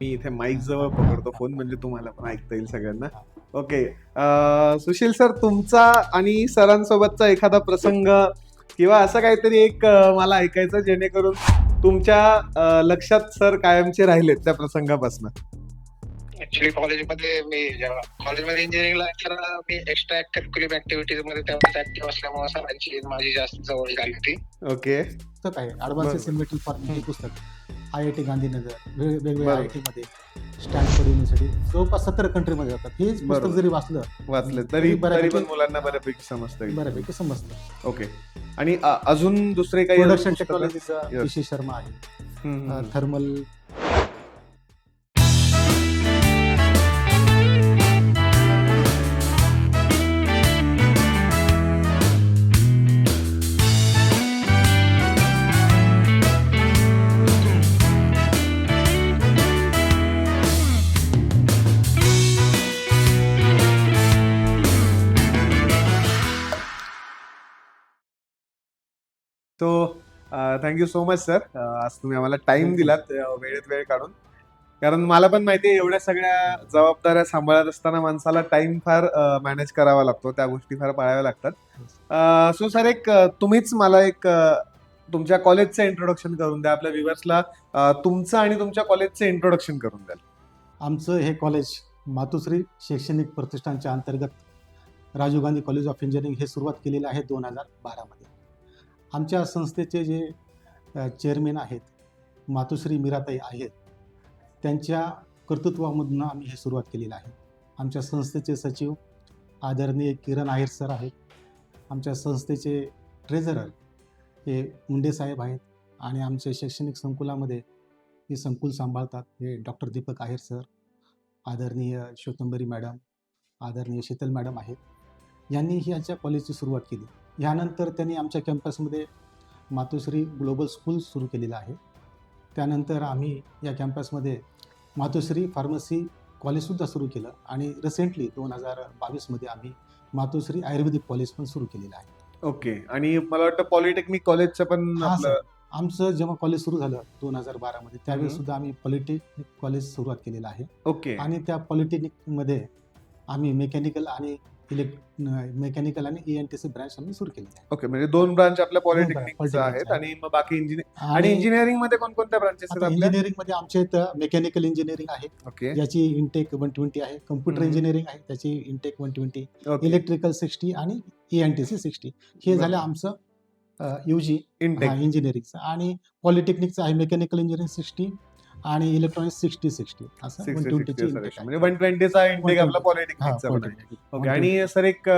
मी इथे माईक जवळ पकडतो फोन, म्हणजे तुम्हाला पण ऐकता येईल सगळ्यांना. ओके. सुशील सर, तुमचा आणि सरांसोबतचा एखादा प्रसंग किंवा असं काहीतरी एक मला ऐकायचं, जेणेकरून तुमच्या लक्षात सर कायमचे राहिलेत त्या प्रसंगापासून. ऍक्च्युली कॉलेजमध्ये मी जेव्हा कॉलेजमध्ये इंजिनिअरिंगला तर मी एक्स्ट्रा करिक्युलर ऍक्टिव्हिटीज मध्ये तेव्हाच ऍक्टिव्ह असल्यामुळे सरांची माझी जास्त जवळ झाली होती. ओके. पुस्तक आहे ॲडव्हान्सेस इन मेटल फॉर्मिंग हे पुस्तक IIT गांधीनगर वेगवेगळ्या बरोबर. IIT मध्ये स्टॅनफोर्ड युनिव्हर्सिटी जवळपास 17 कंट्रीमध्ये जातात. हेच पुस्तक बरोबर. जरी वाचलं वाचले तरी तरी बऱ्यापैकी- पण मुलांना बऱ्यापैकी समजतं येईल. बऱ्यापैकी समजतं. ओके. आणि अजून दुसरे काही प्रोडक्शन पुस्तकं? टेक्नॉलॉजीचा Yes. विशी शर्मा आहे. हम्म, हम्म. Thermal so thank you so much sir. आज तुम्ही आम्हाला टाइम दिलात, वेळेत वेळ काढून. कारण मला पण माहिती आहे, एवढ्या सगळ्या जबाबदाऱ्या सांभाळत असताना माणसाला टाइम फार मॅनेज करावा लागतो, त्या गोष्टी फार पाळाव्या लागतात. सो सर, एक तुम्हीच मला एक तुमच्या कॉलेजचं इंट्रोडक्शन करून द्या आपल्या व्ह्युअर्सला. तुमचं आणि तुमच्या कॉलेजचं इंट्रोडक्शन करून द्याल. आमचं हे कॉलेज मातोश्री शैक्षणिक प्रतिष्ठानच्या अंतर्गत Rajiv Gandhi college of engineering हे सुरुवात केलेलं आहे 2012 मध्ये. आमच्या संस्थेचे जे चेअरमॅन आहेत मातोश्री मीराताई आहेत, त्यांच्या कर्तृत्वामधून आम्ही हे सुरुवात केलेलं आहे. आमच्या संस्थेचे सचिव आदरणीय किरण आहेर सर आहेत. आमच्या संस्थेचे ट्रेझरर हे मुंडे साहेब आहेत. आणि आमच्या शैक्षणिक संकुलामध्ये हे संकुल सांभाळतात हे डॉक्टर दीपक आहेर सर, आदरणीय श्वेतंबरी मॅडम, आदरणीय शीतल मॅडम आहेत. यांनी ही आमच्या कॉलेजची सुरुवात केली. यानंतर त्यांनी आमच्या कॅम्पसमध्ये मातोश्री ग्लोबल स्कूल सुरू केलेलं आहे. त्यानंतर आम्ही या कॅम्पसमध्ये मातोश्री फार्मसी कॉलेजसुद्धा सुरू केलं. आणि रिसेंटली 2022 मध्ये आम्ही मातोश्री आयुर्वेदिक कॉलेज पण सुरू केलेलं आहे. ओके. आणि मला वाटतं पॉलिटेक्निक कॉलेजचं पण हा आपलं. सर, आमचं जेव्हा कॉलेज सुरू झालं 2012 मध्ये, त्यावेळेस सुद्धा आम्ही पॉलिटेक्निक कॉलेज सुरुवात केलेलं आहे. ओके. आणि त्या पॉलिटेक्निकमध्ये आम्ही मेकॅनिकल आणि मेकॅनिकल आणि ENTC ब्रँच आम्ही सुरू केलेली आहे. ओके, म्हणजे 2 ब्रांच आपल्या पॉलिटेक्निकच्या Polytechnic आहेत. आणि मग बाकी इंजिनिअरिंग. आणि आणि इंजिनिअरिंग मध्ये कोणकोणत्या ब्रांचेस आहेत आता आपल्या? इंजिनिअरिंग मध्ये आमच्या इथं मेकॅनिकल इंजिनिअरिंग आहे, ओके. याची इंटेक 120 आहे. कम्प्युटर हम्म. इंजिनिअरिंग आहे, त्याची इंटेक 120. ओके. इलेक्ट्रिकल 60 आणि ENTC 60. हे झालं बरं. आमचं UG इंटेक. इंजिनिअरिंगचं. आणि पॉलिटेक्निकचं आहे मेकॅनिकल इंजिनिअरिंग 60 आणि इलेक्ट्रॉनिक्स 60 असं 60 120 ची म्हणजे इंटेक आहे. 120चा इंटेक आपला 120. पॉलिटेक्निकचा पण आहे. Polytechnic. ओके. आणि सर, एक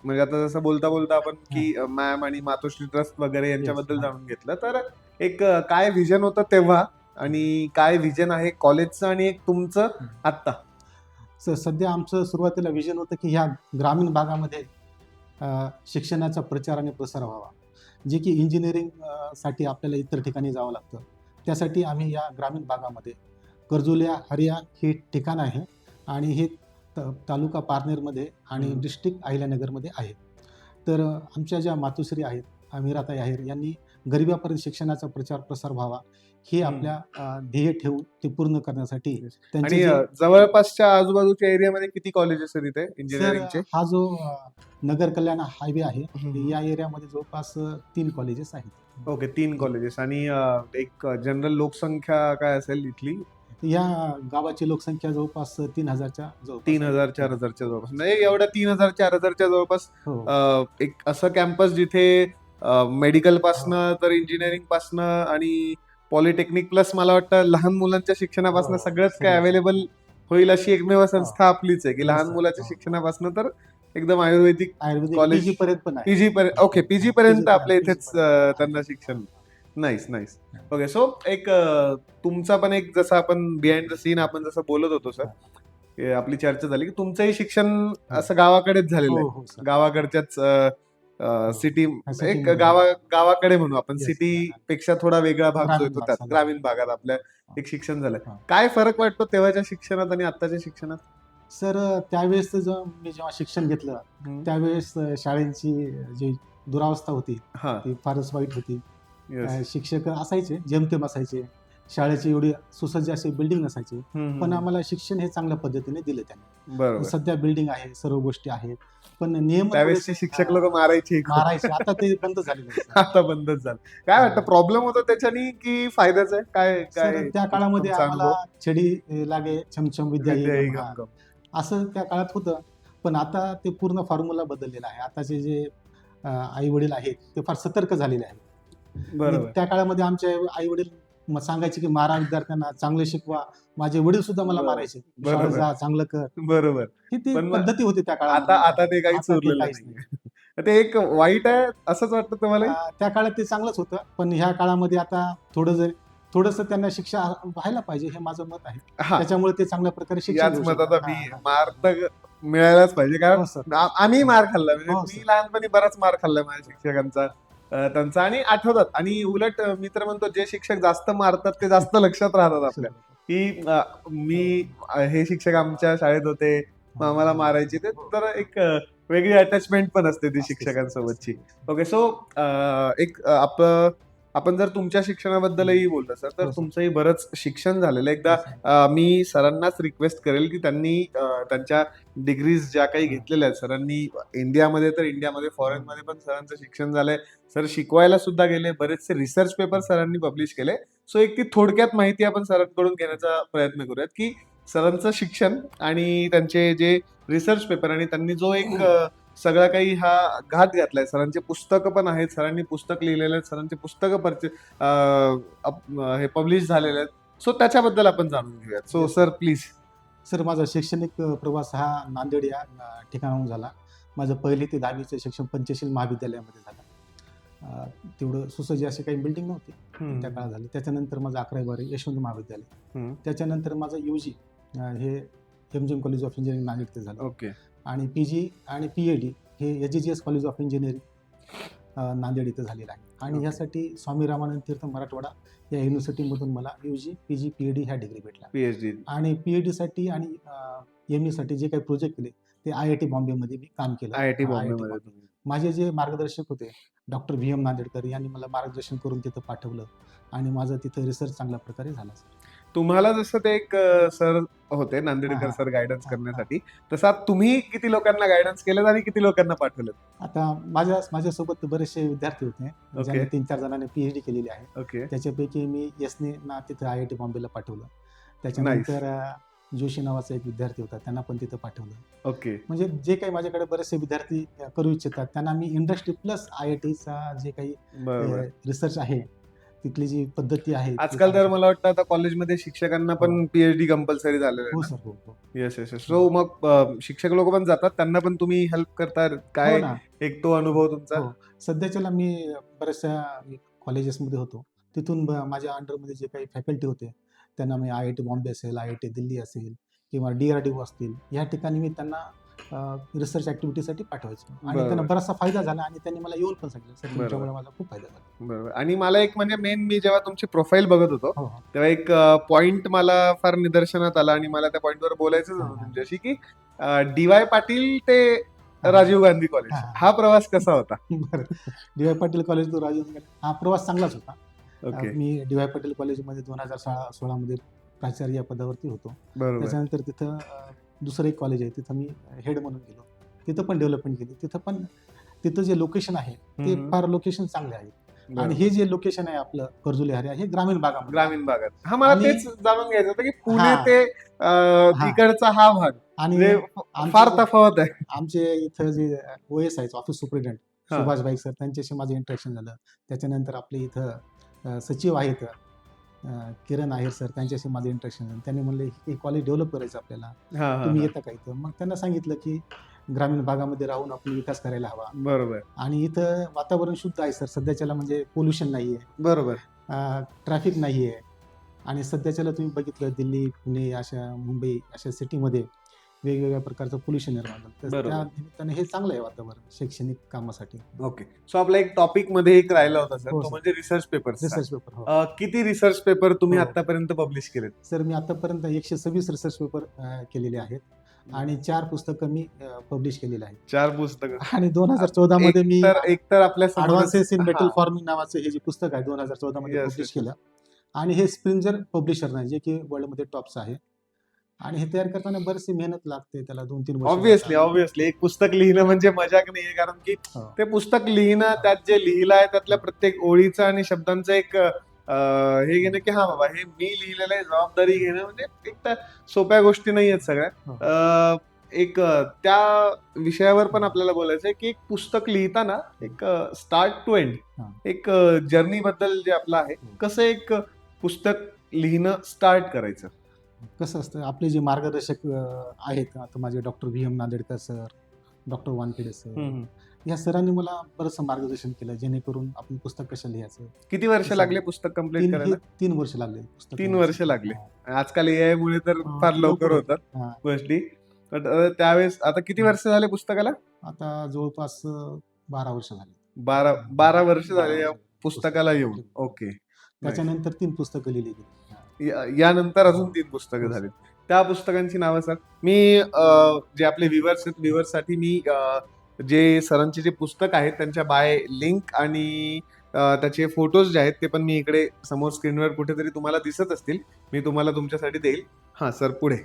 म्हणजे आता जसं बोलता बोलता आपण की मॅम आणि मातोश्री ट्रस्ट वगैरे यांच्याबद्दल Yes. जाणून घेतलं, तर एक काय व्हिजन होतं तेव्हा आणि काय व्हिजन आहे कॉलेजचं आणि एक तुमचं आत्ता? सध्या आमचं सुरुवातीला विजन होतं की ह्या ग्रामीण भागामध्ये शिक्षणाचा प्रचार आणि प्रसार व्हावा, जे की इंजिनिअरिंग साठी आपल्याला इतर ठिकाणी जावं लागतं. त्यासाठी आम्ही या ग्रामीण भागामध्ये कर्जुल्या हरिया हे ठिकाण आहे. आणि हे तालुका पारनेरमध्ये आणि डिस्ट्रिक्ट अहिल्यानगरमध्ये आहे. तर आमच्या ज्या मातोश्री आहेत मीराताई आहेर यांनी गरिबापर्यंत शिक्षणाचा प्रचार प्रसार व्हावा हे आपल्या ध्येय ठेवून ते पूर्ण करण्यासाठी आणि त्यांचे जे- जवळपासच्या आजूबाजूच्या एरियामध्ये किती कॉलेजेस आहेत इथे सर, इंजिनिअरिंगचे? हा जो नगर कल्याण हायवे आहे, हम्म. या एरियामध्ये जवळपास 3 कॉलेजेस आहेत. Okay, 3 colleges. आणि एक जनरल लोकसंख्या काय असेल इथली? या गावाची लोकसंख्या जवळपास 3000च्या जवळपास. 3000 4000च्या जवळपास. नाही, एवढ्या 3000 4000च्या जवळपास हो. एक असं कॅम्पस जिथे मेडिकल पासनं तर इंजिनिअरिंग पासनं आणि पॉलिटेक्निक प्लस मला वाटतं लहान मुलांच्या शिक्षणापासून हो, सगळंच काय सगळंच. अवेलेबल होईल अशी एकमेव संस्था आपलीच आहे की Yes, लहान sir. मुलाच्या हो. शिक्षणापासून तर एकदम आयुर्वेदिक आयुर्वेदिक college- PG पर्यंत पण आहे. पीजी पर्यंत. ओके, पीजी पर्यंत PG आपल्या पर्यंत, इथेच PG पर्यंत. त्यांना शिक्षण. Nice nice. ओके. सो एक तुमचा पण एक जसं आपण बिहाइंड द सीन आपण जसं बोलत होतो सर, आपली चर्चा झाली की तुमचंही शिक्षण असं गावाकडेच झालेलं हो आहे. हो सर. गावाकडच्याच सिटी, city एक मध्ये. गावाकडे म्हणू आपण. Yes. सिटी पेक्षा थोडा वेगळा भाग जो ग्रामीण येतो भाग, त्यात समजा. ग्रामीण भागात आपल्या एक शिक्षण झालंय. हा. काय फरक वाटतो तेव्हाच्या शिक्षणात आणि आत्ताच्या शिक्षणात? सर, त्यावेळेस मी जेव्हा शिक्षण घेतलं त्यावेळेस शाळेची जी दुरावस्था होती हा. ती फारच वाईट होती. Yes. शिक्षक असायचे जेमतेम असायचे. शाळेची एवढी सुसज्ज अशी बिल्डिंग नसायची, हम्म, पण आम्हाला शिक्षण हे चांगल्या पद्धतीने दिले त्यांनी. बरोबर. सध्या बिल्डिंग आहे, सर्व गोष्टी आहेत, पण नियम त्यावेळेसचे शिक्षक लोक मारायचे खूप. मारायचे, आता ते बंद झालेलं आहे. आता बंदच झालं. काय वाटतं, प्रॉब्लेम होतो त्याच्यानी की फायद्याचं आहे? काय सर, काय त्या काळामध्ये तुमचा आम्हाला अनुभव? छडी लागे छमछम विद्या विद्या येई येई गम, हा. गम गम. असं त्या काळात होतं, पण आता ते पूर्ण फॉर्म्युला बदललेला आहे. आताचे जे आई वडील आहेत ते फार सतर्क झालेले आहेत. बरोबर. त्या काळामध्ये आमचे आई वडील सांगायचे की मारा विद्यार्थ्यांना, चांगले शिकवा. माझे वडील सुद्धा मला बरोबर. मारायचे, बरोबर. शाळेत जा, चांगलं कर. बरोबर. ही ती पण मग पद्धती होती त्या आता काळामध्ये. आता ते काहीच आता ते उरलेलं काहीच नाही. ते एक वाईट आहे असंच वाटतं तुम्हाला? त्या काळात ते चांगलंच होतं, पण ह्या काळामध्ये आता थोडंसं त्यांना शिक्षा व्हायला पाहिजे, हे माझं मत आहे. हा, त्याच्यामुळे ते चांगल्या प्रकारे शिक्षण याच घेऊ मताचा शकतात. मी हा, हा. मार तर मिळायलाच पाहिजे, कारण हो सर. आम्ही मार खाल्ला. म्हणजे हो, मी सर. लहानपणी बराच मार खाल्लाय माझ्या शिक्षकांचा, त्यांचा, आणि आठवतात. आणि उलट मी तर म्हणतो, जे शिक्षक जास्त मारतात ते जास्त लक्षात राहतात आपल्या, की मी हे शिक्षक आमच्या शाळेत होते, मग आम्हाला मारायचे. ते तर एक वेगळी अटॅचमेंट पण असते ती शिक्षकांसोबतची. ओके, सो आपण जर तुमच्या शिक्षणाबद्दलही बोललं सर, तर हो, सर. तुमचंही बरंच शिक्षण झालेलं आहे. एकदा मी सरांनाच रिक्वेस्ट करेल की त्यांनी त्यांच्या डिग्रीज ज्या काही घेतलेल्या आहेत सरांनी, इंडियामध्ये तर इंडियामध्ये, फॉरेनमध्ये पण सरांचं शिक्षण झालंय. सर शिकवायला सुद्धा गेले, बरेचसे रिसर्च पेपर सरांनी पब्लिश केले. सो एक ती थोडक्यात माहिती आपण सरांकडून घेण्याचा प्रयत्न करूयात, की सरांचं शिक्षण आणि त्यांचे जे रिसर्च पेपर, आणि त्यांनी जो एक सगळा काही हा घात घातलाय. सरांचे पुस्तकं पण आहेत, सरांनी पुस्तक लिहिलेले आहेत, सरांचे पुस्तकं हे पब्लिश झालेले आहेत. सो त्याच्याबद्दल आपण जाणून घेऊयात. So sir please. सर, माझा शैक्षणिक प्रवास हा नांदेड या ठिकाणाहून झाला. माझं 1ली ते 10वीचं शिक्षण पंचशील महाविद्यालयामध्ये झालं. तेवढं सुसज्ज अशी काही बिल्डिंग नव्हती, त्या काळात झाली. त्याच्यानंतर माझं 11वी-12वी यशवंत महाविद्यालय. त्याच्यानंतर माझं UG हे MGM college of engineering Nanded ते झालं. ओके. आणि PG आणि PhD हे SGGS college of engineering Nanded इथं झालेलं आहे. आणि ह्यासाठी स्वामी रामानंद तीर्थ मराठवाडा या युनिव्हर्सिटीमधून मला UG, PG, PhD ह्या डिग्री भेटल्या. PhD. आणि PhD साठी आणि ME साठी जे काही प्रोजेक्ट केले ते IIT बॉम्बेमध्ये मी काम केलं. IIT IIT बॉम्बेमध्ये. बॉम्बे. माझे जे मार्गदर्शक होते डॉक्टर VM नांदेडकर यांनी मला मार्गदर्शन करून तिथं पाठवलं, आणि माझं तिथं रिसर्च चांगल्या प्रकारे झाला. तुम्हाला जसं ते एक सर होते नांदेडकर सर गायडन्स करण्यासाठी, तसा तुम्ही किती लोकांना गायडन्स केलं आणि किती लोकांना पाठवलं? आता माझ्यासोबत बरेचसे विद्यार्थी होते, ज्यांनी 3-4 जणांनी PhD केलेली आहे. ओके. त्याच्यापैकी मी यसने ना तिथं IIT बॉम्बेला पाठवलं. त्याच्यानंतर जोशी नावाचा एक विद्यार्थी होता, त्यांना पण तिथं पाठवलं. ओके. म्हणजे जे काही माझ्याकडे बरेचसे विद्यार्थी करू इच्छितात त्यांना मी इंडस्ट्री प्लस IITचा जे काही बरोबर. रिसर्च आहे, तिथली जी पद्धती आहे. आजकाल तर मला वाटतं आता कॉलेजमध्ये शिक्षकांना पण PhD कंपल्सरी झालेलं हो आहे. सर, हो. Yes yes. सो मग शिक्षक लोक पण जातात, त्यांना पण तुम्ही हेल्प करता हो काय? ना. एक तो अनुभव तुमचा? हो. सध्याच्याला मी बऱ्याचशा कॉलेजेसमध्ये होतो. तिथून माझ्या अंडरमध्ये जे काही फॅकल्टी होते त्यांना मी IIT बॉम्बे असेल, IIT दिल्ली असेल किंवा DRDO असतील, या ठिकाणी मी त्यांना रिसर्च ऍक्टिव्हिटीसाठी पाठवायचो, आणि त्यांना बराचसा फायदा झाला, आणि त्यांनी मला येऊन पण सांगितलं, सर तुमच्यामुळे मला खूप फायदा झाला. बरोबर. आणि मला एक म्हणजे मी जेव्हा तुमची प्रोफाईल बघत होतो, हो. तेव्हा एक पॉइंट मला फार निदर्शनात आला, आणि मला त्या पॉइंटवर बोलायचं होतं तुमच्याशी, की DY पाटील ते राजीव गांधी कॉलेज, हा प्रवास कसा होता? बरं. DY पाटील कॉलेज तो राजीव गांधी, हा प्रवास चांगलाच होता. ओके. मी DY पाटील कॉलेजमध्ये 2016 मध्ये प्राचार्य या पदावरती होतो. बरोबर. त्याच्यानंतर तिथं दुसरं एक कॉलेज आहे, तिथं मी हेड म्हणून गेलो. तिथं पण डेव्हलपमेंट केली. तिथं जे लोकेशन आहे ते फार लोकेशन चांगले आहे. आणि हे जे लोकेशन आहे आपलं कर्जुले हरिया, हे ग्रामीण भागात. हा, मला तेच जाणून घ्यायचं होतं, की पुणे ते इकडचा हा भाग आणि फार तफावत आहे. आमचे इथं जे OS आहेत, ऑफिस सुपरिटेंडेंट सुभाष भाई सर, त्यांच्याशी माझं इंटरेक्शन झालं. त्याच्यानंतर आपले इथं सचिव आहेत किरण आहेर सर, त्यांच्याशी माझं इंटरेक्शन झालं. त्यांनी म्हणले हे कॉलेज डेव्हलप करायचं आपल्याला, तुम्ही येता का इथं? मग त्यांना सांगितलं की ग्रामीण भागामध्ये राहून आपण विकास करायला हवा. बरोबर. आणि इथं वातावरण शुद्ध आहे सर, सध्याच्याला म्हणजे पोल्युशन नाहीये, बरोबर, ट्रॅफिक नाहीये. आणि सध्याच्याला तुम्ही बघितलं दिल्ली, पुणे, अशा मुंबई अशा सिटीमध्ये वेगवेगळ्या प्रकारचं पोल्युशन निर्माण झालं, तर त्या निमित्ताने हे चांगलं आहे वातावरण शैक्षणिक कामासाठी. ओके. सो आपला एक टॉपिक मध्ये एक राहिला होता सर, हो, तो सर. म्हणजे रिसर्च पेपर. Research paper. किती रिसर्च पेपर तुम्ही हो. आतापर्यंत पब्लिश केलेत? सर, मी आतापर्यंत 126 रिसर्च पेपर केलेले आहेत, आणि 4 पुस्तकं मी पब्लिश केलेली आहेत. 4 पुस्तकं. आणि 2014 मध्ये मी एक तर आपल्या ॲडव्हान्सेस इन मेटल फॉर्मिंग नावाचं हे जे पुस्तक आहे 2014 मध्ये Yes, पब्लिश yes. केलं. आणि हे स्प्रिंजर पब्लिशर नाही, जे की वर्ल्डमध्ये टॉपचं आहे. आणि हे तयार करताना बरीचशी मेहनत लागते, त्याला 2-3 वर्ष ऑब्व्हियसली लागतात. ऑब्व्हियसली एक पुस्तक लिहिणं म्हणजे मजाक नाहीये, कारण की हो. ते पुस्तक लिहिणं, त्यात जे लिहिलं आहे त्यातल्या प्रत्येक ओळीचं आणि शब्दांचं एक हे घेणं की हा बाबा हे मी लिहिलेलं आहे, जबाबदारी घेणं म्हणजे एक तर सोप्या गोष्टी नाही आहेत सगळ्या. हो. त्या विषयावर पण आपल्याला बोलायचं आहे की एक पुस्तक लिहिताना एक स्टार्ट टू एंड हा. एक जर्नी बद्दल जे आपलं आहे, कसं एक पुस्तक लिहिणं स्टार्ट करायचं. कसं असतं, आपले जे मार्गदर्शक आहेत, आता माझे doctor V M Nandedkar sir, doctor Wankhede sir, या सरांनी मला बरंचसं मार्गदर्शन केलं, जेणेकरून आपण पुस्तक कसं लिहायचं. किती वर्ष लागले पुस्तक कम्प्लीट करायला? 3 वर्ष लागले पुस्तक 3 वर्ष लागले. हा. आजकाल AI मुळे तर हा, फार लवकर होतात हा. गोष्टी. बट त्यावेळेस आता किती वर्ष झाले पुस्तकाला? आता जवळपास 12 वर्ष झाली. 12 वर्ष झाले या 12 पुस्तकाला येऊन. ओके. त्याच्यानंतर 3 पुस्तकं लिहिली गेली. यानंतर अजून 3 पुस्तकं झाली. त्या पुस्तकांची नावं सर? मी जे आपले व्ह्युअर्स आहेत, व्ह्युअर्ससाठी मी जे सरांचे जे पुस्तक आहेत त्यांच्या बाय लिंक आणि त्याचे फोटोज जे आहेत ते पण मी इकडे समोर स्क्रीनवर कुठेतरी तुम्हाला दिसत असतील, मी तुम्हाला तुमच्यासाठी देईल. हा सर, पुढे.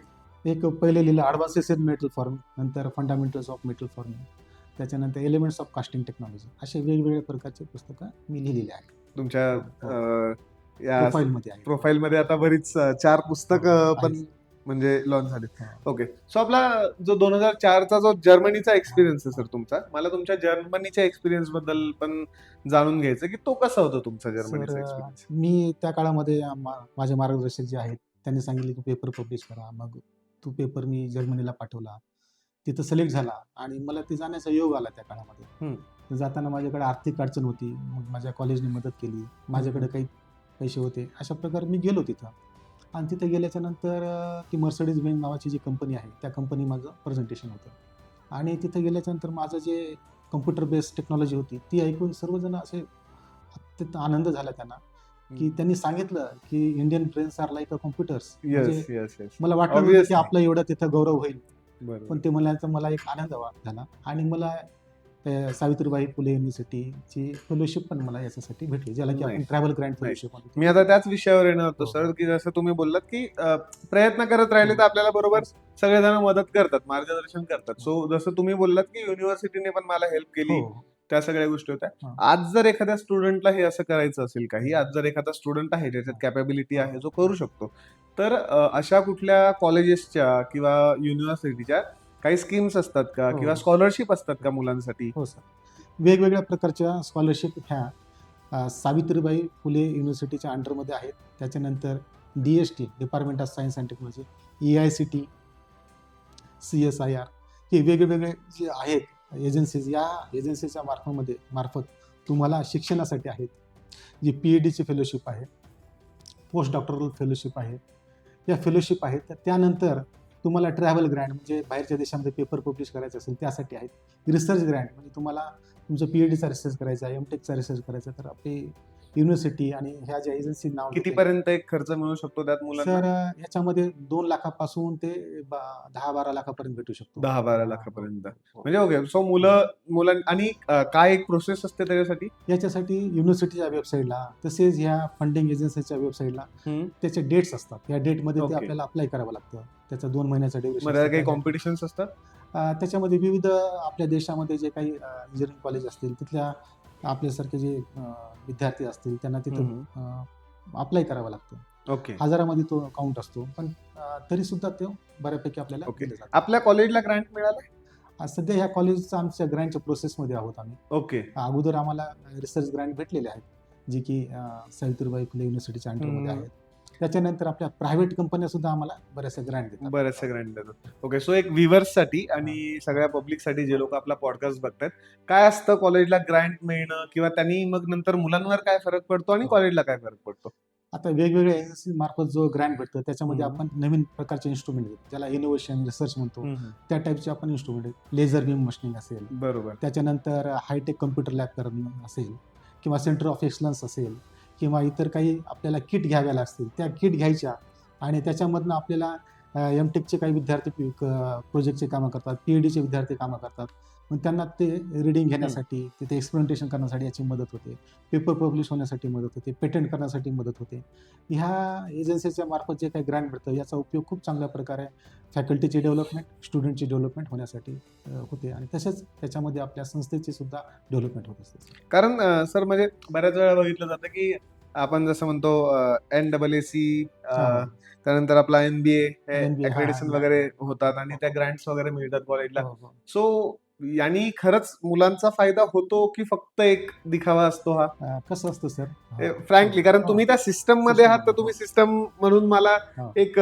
एक पहिले लिहिलं ॲडव्हान्सेस इन मेटल फॉर्म, नंतर फंडामेंटल्स ऑफ मेटल फॉर्मिंग, त्याच्यानंतर एलिमेंट्स ऑफ कास्टिंग टेक्नॉलॉजी, असे वेगवेगळ्या प्रकारचे पुस्तकं मी लिहिलेली आहेत. तुमच्या या प्रोफाईलमध्ये आहे. प्रोफाईलमध्ये आता बरीच 4 पुस्तकं पण म्हणजे लॉन्च झाले. हा. ओके. सो आपला जो 2004चा जो जर्मनीचा एक्सपिरियन्स आहे सर तुमचा, मला तुमच्या जर्मनीच्या एक्सपिरियन्स बद्दल पण जाणून घ्यायचं की तो कसा होता तुमचा जर्मनीचा सर, एक्सपिरियन्स? मी त्या काळामध्ये माझे मार्गदर्शक जे आहेत त्यांनी सांगितले की पेपर पब्लिश करा. मग तो पेपर मी जर्मनीला पाठवला, तिथं सिलेक्ट झाला आणि मला ते जाण्याचा योग आला त्या काळामध्ये. तर जाताना माझ्याकडे आर्थिक अडचण होती, मग माझ्या कॉलेजने मदत केली, माझ्याकडे काही पैसे होते, अशा प्रकारे मी गेलो तिथं. आणि तिथे गेल्याच्या नंतर ती मर्सिडीज बेंझ नावाची जी कंपनी आहे त्या कंपनी माझं प्रेझेंटेशन होतं. आणि तिथे गेल्याच्यानंतर माझं जे कम्प्युटर बेस्ड टेक्नॉलॉजी होती ती ऐकून सर्वजण असे अत्यंत आनंद झाला त्यांना, की त्यांनी सांगितलं की Indian brains are like a computers. Yes yes yes. मला वाटलं नव्हतं Obviously. की आपला एवढा तिथं गौरव होईल, बरोबर. पण ते म्हणायचं मला एक आनंद झाला. आणि मला सावित्रीबाई फुले युनिव्हर्सिटीची फेलोशिप पण मला याच्यासाठी भेटली, ज्याला की आपण Nice. ट्रॅव्हल ग्रँड फेलोशिप म्हणतो. मी आता त्याच विषयावर येणार होतो हो. सर, की जसं तुम्ही बोललात की प्रयत्न करत राहिले तर आपल्याला बरोबर सगळेजण मदत करतात, मार्गदर्शन करतात. सो जसं तुम्ही बोललात की युनिव्हर्सिटीने पण मला हेल्प केली, हो. त्या सगळ्या गोष्टी होत्या. हा. आज जर एखाद्या स्टुडंटला हे असं करायचं असेल काही, आज जर एखादा स्टुडंट आहे ज्याच्यात कॅपॅबिलिटी आहे, जो करू शकतो, तर अशा कुठल्या कॉलेजेसच्या किंवा युनिव्हर्सिटीच्या काही स्कीम्स असतात का हो. किंवा स्कॉलरशिप असतात का मुलांसाठी? हो सर, वेगवेगळ्या प्रकारच्या स्कॉलरशिप ह्या सावित्रीबाई फुले युनिव्हर्सिटीच्या अंडरमध्ये आहेत. त्याच्यानंतर DST, department of science and technology, EICT, CSIR, हे वेगवेगळे जे आहेत एजन्सीज, या एजन्सीच्या मार्फत तुम्हाला शिक्षणासाठी आहेत. जी PhDची फेलोशिप आहे, पोस्ट डॉक्टरल फेलोशिप आहे, या फेलोशिप आहेत. तर त्यानंतर तुम्हाला ट्रॅव्हल ग्रँट, म्हणजे बाहेरच्या देशामध्ये पेपर पब्लिश करायचे असेल त्यासाठी आहेत. रिसर्च ग्रँट, म्हणजे तुम्हाला तुमचं PhDचा रिसर्च करायचा आहे, MTechचा रिसर्च करायचा, तर आपली युनिव्हर्सिटी आणि ह्या ज्या एजन्सी नाव कितीपर्यंत एक खर्च मिळू शकतो त्यात मुलांना? सर, याच्यामध्ये 2 लाखापासून ते 10-12 लाखापर्यंत भेटू शकतो. 10-12 लाखापर्यंत. हो. म्हणजे ओके. सो मुलं आणि काय एक प्रोसेस असते त्याच्यासाठी? याच्यासाठी युनिव्हर्सिटीच्या वेबसाईटला, तसेच ह्या फंडिंग एजन्सीच्या वेबसाईटला त्याचे डेट्स असतात. या डेटमध्ये ते Okay. आपल्याला अप्लाय करावं लागतं. त्याचं 2 महिन्याचं मग त्याला ड्युरेशन. काही कॉम्पिटिशन्स असतात? त्याच्यामध्ये विविध आपल्या देशामध्ये जे काही इंजिनिअरिंग कॉलेज असतील, तिथल्या आपल्यासारखे जे विद्यार्थी असतील त्यांना तिथं अप्लाय करावं लागतं. ओके. हजारामध्ये तो काउंट असतो, पण तरी सुद्धा ते बऱ्यापैकी आपल्याला ओके. दिलं जातं. आपल्या कॉलेजला ग्रँट मिळाला? सध्या ह्या कॉलेजचं आमच्या ग्रँटच्या प्रोसेसमध्ये आहोत आम्ही. ओके. अगोदर आम्हाला रिसर्च ग्रँट भेटलेले आहेत, जे की सावित्रीबाई फुले युनिव्हर्सिटीच्या अंडरमध्ये आहेत. त्याच्यानंतर आपल्या प्रायव्हेट कंपन्या सुद्धा आम्हाला बऱ्याचशा ग्रँट देतात. बरेचसे ग्रँट देतात. ओके. सो एक व्ह्युअर्ससाठी आणि सगळ्या पब्लिकसाठी जे लोक आपला पॉडकास्ट बघतात, काय असतं कॉलेजला ग्रँट मिळणं किंवा त्यांनी मग नंतर मुलांवर काय फरक पडतो आणि कॉलेजला काय फरक पडतो? आता वेगवेगळ्या एजन्सी मार्फत जो ग्रँट भेटतो त्याच्यामध्ये हम्म. आपण नवीन प्रकारचे इन्स्ट्रुमेंट घेतो, ज्याला इनोव्हेशन रिसर्च म्हणतो. त्या टाईपचे आपण इन्स्ट्रुमेंट, लेझर बीम मशिनिंग असेल, बरोबर. त्याच्यानंतर हायटेक कम्प्युटर लॅब करणं असेल, किंवा सेंटर ऑफ एक्सलन्स असेल, किंवा इतर काही आपल्याला किट घ्याव्या लागतील, त्या किट घ्यायच्या आणि त्याच्यामधनं आपल्याला एमटेकचे काही विद्यार्थी प्रोजेक्टचे कामं करतात, PhDचे विद्यार्थी कामं करतात. मग त्यांना ते रिडिंग घेण्यासाठी, तिथे एक्सपेरिमेंटेशन करण्यासाठी याची मदत होते. पेपर पब्लिश होण्यासाठी मदत होते, पेटंट करण्यासाठी मदत होते. ह्या एजन्सीच्या मार्फत जे काही ग्रँट भेटतं याचा उपयोग खूप चांगल्या प्रकारे फॅकल्टीची डेव्हलपमेंट, स्टुडंटची डेव्हलपमेंट होण्यासाठी होते आणि तसेच त्याच्यामध्ये आपल्या संस्थेची सुद्धा डेव्हलपमेंट होत असते. कारण सर म्हणजे बऱ्याच वेळा बघितलं जातं की आपण जसं म्हणतो NAAC हा. त्यानंतर आपला NBA हे NBA, हा, अक्रेडिशन हा. वगैरे होतात आणि त्या ग्रँट्स वगैरे मिळतात कॉलेजला. हो, हो. सो यांनी खरंच मुलांचा फायदा होतो की फक्त एक दिखावा असतो हा? कसं असतं सर? फ्रँकली कारण तुम्ही त्या सिस्टम मध्ये आहात तर तुम्ही सिस्टम म्हणून मला हो. एक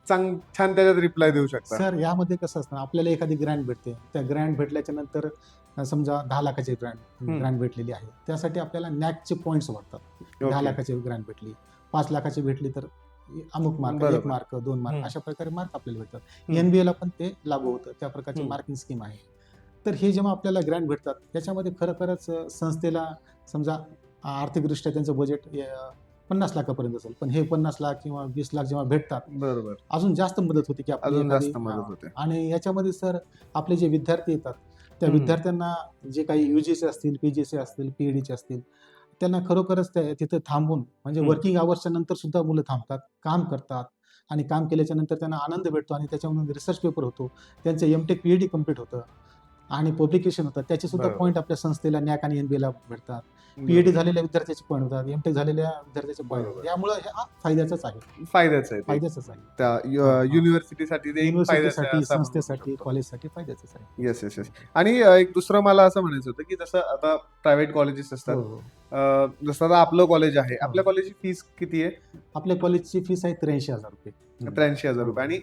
छान त्याच्यात रिप्लाय देऊ शकता. सर यामध्ये कसं असतं, आपल्याला एखादी ग्रँट भेटते, त्या ग्रँट भेटल्याच्या नंतर समजा 10 लाखाची ग्रँट भेटलेली आहे, त्यासाठी आपल्याला नॅकचे पॉईंट्स वाटतात. 10 Okay. लाखाची ग्रँट भेटली, 5 लाखाची भेटली तर अमुक मार्क, बरोबर. 1 मार्क, 2 मार्क, हम्म. अशा प्रकारे मार्क आपल्याला भेटतात. हम्म. NBA ला पण ते लागू होतं, त्या प्रकारची हम्म. मार्किंग स्कीम आहे. तर हे जेव्हा आपल्याला ग्रँट भेटतात त्याच्यामध्ये खरोखरच संस्थेला समजा आर्थिकदृष्ट्या त्यांचं बजेट 50 लाखापर्यंत असेल, पण हे 50 लाख किंवा 20 लाख जेव्हा भेटतात बरोबर. अजून जास्त मदत होते की आपली अजून एखादी- जास्त मदत हा. होते. आणि याच्यामध्ये सर आपले जे विद्यार्थी येतात त्या हम्म. विद्यार्थ्यांना जे काही UGC असतील, PGC असतील, PhDचे असतील, त्यांना खरोखरच तिथे थांबून म्हणजे हम्म. वर्किंग आवर्सच्या नंतर सुद्धा मुलं थांबतात, काम करतात आणि काम केल्याच्या नंतर त्यांना आनंद भेटतो आणि त्याच्यामधून रिसर्च पेपर होतो, त्यांचं MTech PhD कम्प्लीट होतं आणि पब्लिकेशन होतं, त्याचे सुद्धा बरोबर. पॉईंट आपल्या संस्थेला NAC आणि NBA ला भेटतात. PhD झालेल्या विद्यार्थ्याचे पॉईंट होतात, MTech झालेल्या विद्यार्थ्याचे पॉईंट बरोबर. होतात. यामुळे हा फायद्याचाच आहे, फायद्याचं आहे ते. फायद्याचाच आहे. त्या हा. युनिव्हर्सिटीसाठी ते एक फायद्याचं आहे युनिव्हर्सिटीसाठी, असं आपण म्हणू संस्थेसाठी, शकतो. कॉलेजसाठी फायद्याचंच आहे. Yes yes yes. आणि एक दुसरं मला असं म्हणायचं होतं की जसं आता प्रायव्हेट कॉलेजेस असतात, हो, हो. जसं आता आपलं कॉलेज आहे, आपल्या कॉलेजची फीस किती आहे? आपल्या कॉलेजची फीस आहे 83,000 रुपये. 83,000 रुपये. आणि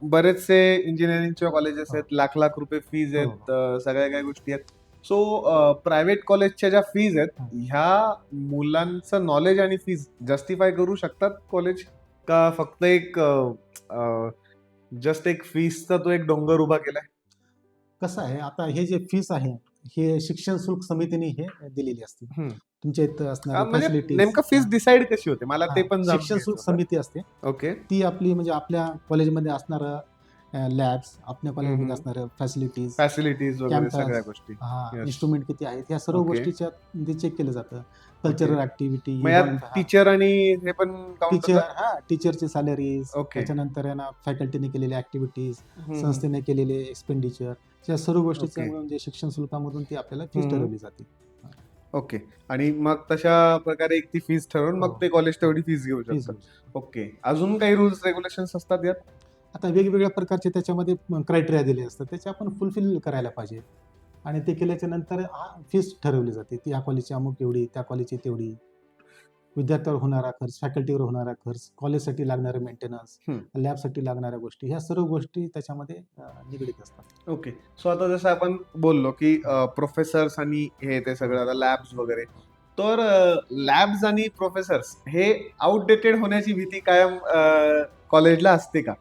बरेचसे इंजिनिअरिंगचे कॉलेजेस आहेत, लाख लाख रुपये फीज आहेत, सगळ्या काही गोष्टी आहेत. सो प्रायव्हेट कॉलेजच्या ज्या फीज आहेत ह्या मुलांचं नॉलेज आणि फीज जस्टिफाय करू शकतात कॉलेज, का फक्त एक जस्ट एक फीसचा तो एक डोंगर उभा केलाय? कसं आहे, आता हे जे फीस आहे हे शिक्षण शुल्क समितीने हे दिलेली असते. तुमच्या इथं असणाऱ्या म्हणजे फॅसिलिटीज, नेमकं फीस डिसाईड कशी होते मला ते पण जाणून शिक्षण शुल्क घ्यायचं होतं. समिती असते. ओके. ती आपली म्हणजे आपल्या कॉलेजमध्ये असणारं लॅब्स, आपल्या कॉलेजमध्ये हम्म. असणाऱ्या फॅसिलिटीज, फॅसिलिटीज वगैरे Campus. सगळ्या गोष्टी. Yes. इन्स्ट्रुमेंट किती आहेत, या सर्व Okay. गोष्टीच्या ते चेक केलं जातं. कल्चरल ऍक्टिव्हिटी, मग यात टीचर आणि हे पण काउंट टीचर, टीचरची सॅलरीज, Okay. त्याच्यानंतर आहे ना फॅकल्टीने केलेल्या ऍक्टिव्हिटीज, संस्थेने केलेले एक्सपेंडिचर, या सर्व गोष्टीचं Okay. म्हणजे शिक्षण शुल्कामधून ती आपल्याला फीस हम्म. ठरवली जाते. ओके. आणि मग तशा प्रकारे एक ती फीस ठरवून मग हो. ते कॉलेज तेवढी फीस घेऊ फीस शकतात. ओके. अजून काही रूल्स रेग्युलेशन्स असतात यात? आता वेगवेगळ्या प्रकारचे त्याच्यामध्ये क्रायटेरिया दिले असतात, त्याचे आपण फुलफिल करायला पाहिजे आणि ते केल्याच्या नंतर फीस ठरवली जाते. ती या कॉलेजची अमुक एवढी, त्या कॉलेजची तेवढी, विद्यार्थ्यावर होणारा खर्च, फॅकल्टीवर होणारा खर्च, कॉलेजसाठी लागणारे मेंटेनन्स, लॅबसाठी लागणाऱ्या गोष्टी, ह्या सर्व गोष्टी त्याच्यामध्ये निगडीत असतात. ओके. सो आता जसं आपण बोललो की प्रोफेसर्स आणि हे ते सगळं आता लॅब्स वगैरे, तर लॅब्स आणि प्रोफेसर्स हे आउटडेटेड होण्याची भीती कायम कॉलेजला असते का?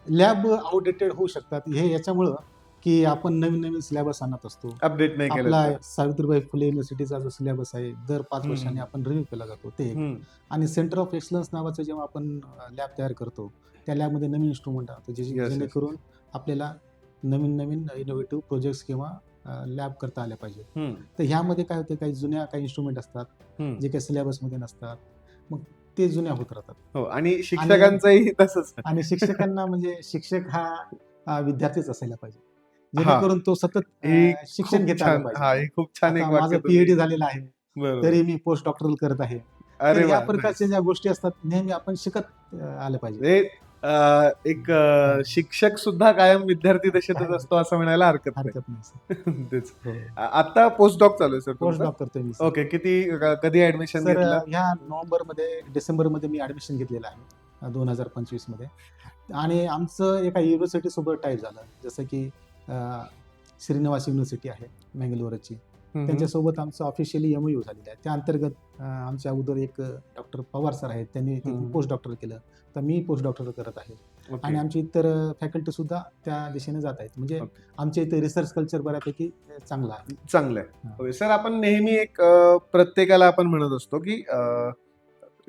लॅब आउटडेटेड होऊ शकतात हे याच्यामुळं की आपण नवीन नवीन सिलेबस आणत असतो. अपडेट नाही केलं आपला तर. सावित्रीबाई फुले युनिव्हर्सिटीचा जो सिलेबस आहे दर 5 हम्म. वर्षांनी आपण रिव्ह्यू केला जातो ते एक. आणि सेंटर ऑफ एक्सलन्स नावाचं जेव्हा आपण लॅब तयार करतो त्या लॅबमध्ये नवीन इन्स्ट्रुमेंट आणतो Yes, जेणेकरून आपल्याला नवीन नवीन इनोव्हेटिव्ह प्रोजेक्ट्स किंवा लॅब करता आल्या पाहिजे. तर ह्यामध्ये काय होते, काही जुन्या काही इन्स्ट्रुमेंट असतात जे काही सिलेबसमध्ये नसतात, मग ते जुन्या होत राहतात. हो. आणि शिक्षकांचंही तसंच. आणि शिक्षकांना म्हणजे शिक्षक हा विद्यार्थीच असायला पाहिजे, जेणेकरून तो सतत ही शिक्षण खूप घेत आलं छान. पाहिजे. हा, हे खूप छान एक आता वाक्य माझं तुम्ही- PhD झालेलं आहे, बरोबर. तरी मी पोस्ट डॉक्टरल करत आहे. अरे तर या वा, प्रकारच्या nice. ज्या गोष्टी असतात नेहमी आपण शिकत आलं पाहिजे. म्हणजे एक शिक्षक सुद्धा कायम विद्यार्थी दशेतच असतो असं म्हणायला हरकत नाही. हरकत नाही. तेच. हो. आता पोस्ट डॉक चालू आहे सर पोस्ट तुमचं? डॉक करतोय मी. ओके. कधी ऍडमिशन सर घेतलं? ह्या डिसेंबरमध्ये मी ऍडमिशन घेतलेलं आहे 2025 मध्ये. आणि आमचं एका युनिव्हर्सिटी सोबत टाईप झालं, जसं की श्रीनिवास युनिव्हर्सिटी आहे मंगलोरची, त्यांच्यासोबत आमचं ऑफिशियली MOU झालेलं आहे. त्या अंतर्गत आमच्या अगोदर एक डॉक्टर पवार सर आहेत, त्यांनी पोस्ट डॉक्टर केलं, तर मी पोस्ट डॉक्टर करत आहे. ओके. आणि आमची इतर फॅकल्टी सुद्धा त्या दिशेने जात आहेत. म्हणजे आमच्या इथे रिसर्च कल्चर बऱ्यापैकी चांगलं आहे. चांगलं आहे. हा. ओके. सर आपण नेहमी एक प्रत्येकाला आपण म्हणत असतो की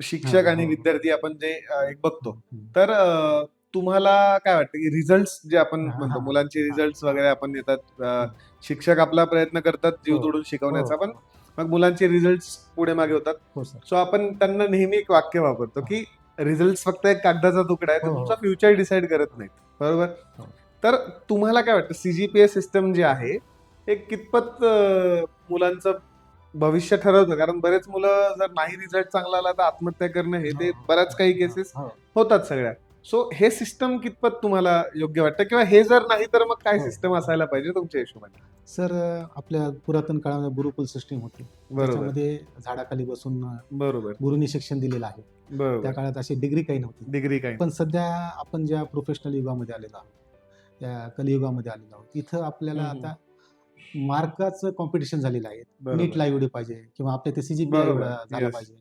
शिक्षक हा, आणि हो. विद्यार्थी आपण जे एक बघतो, हम्म. तर तुम्हाला काय वाटतं की रिझल्ट जे आपण हा, म्हणतो, हा, मुलांचे हा, रिझल्ट हा. वगैरे आपण येतात, हम्म. शिक्षक आपला प्रयत्न करतात जीव हो, तोडून शिकवण्याचा, हो, पण हो. मग मुलांचे रिझल्ट पुढे मागे होतात. हो सर. सो आपण त्यांना नेहमी एक वाक्य वापरतो हा. की रिझल्ट फक्त एक कागदाचा तुकडा आहे, हो, ते हो. तुमचा फ्युचर डिसाईड करत नाहीत, बरोबर? हो. तर तुम्हाला काय वाटतं सीजीपीए सिस्टम जे आहे हे कितपत मुलांचं भविष्य ठरवतं? कारण बरेच मुलं जर नाही रिझल्ट चांगला आला तर आत्महत्या करणं हे ते हो, बऱ्याच काही हो, केसेस हो. होतात सगळ्या. सो हे सिस्टम कितपत तुम्हाला योग्य वाटतं, किंवा हे जर नाही तर मग काय हो, सिस्टम हो. असायला पाहिजे तुमच्या हिशोबाने? सर आपल्या पुरातन काळामध्ये गुरुकुल सिस्टीम होती. बरोबर, त्याच्यामध्ये झाडाखाली बसून बरोबर, गुरुनी शिक्षण दिलेलं आहे. त्या बरोबर. काळात अशी डिग्री काही नव्हती. डिग्री काय पण सध्या आपण ज्या प्रोफेशनल युगामध्ये आलेलो आहोत, त्या कलियुगामध्ये आलेलो आहोत, इथं आपल्याला हम्म, आता मार्काचं कॉम्पिटिशन झालेलं आहे. बरोबर, नीटला एवढे पाहिजे किंवा आपल्या ते सीजीपीआय बरोबर. एवढा झाला येस, पाहिजे.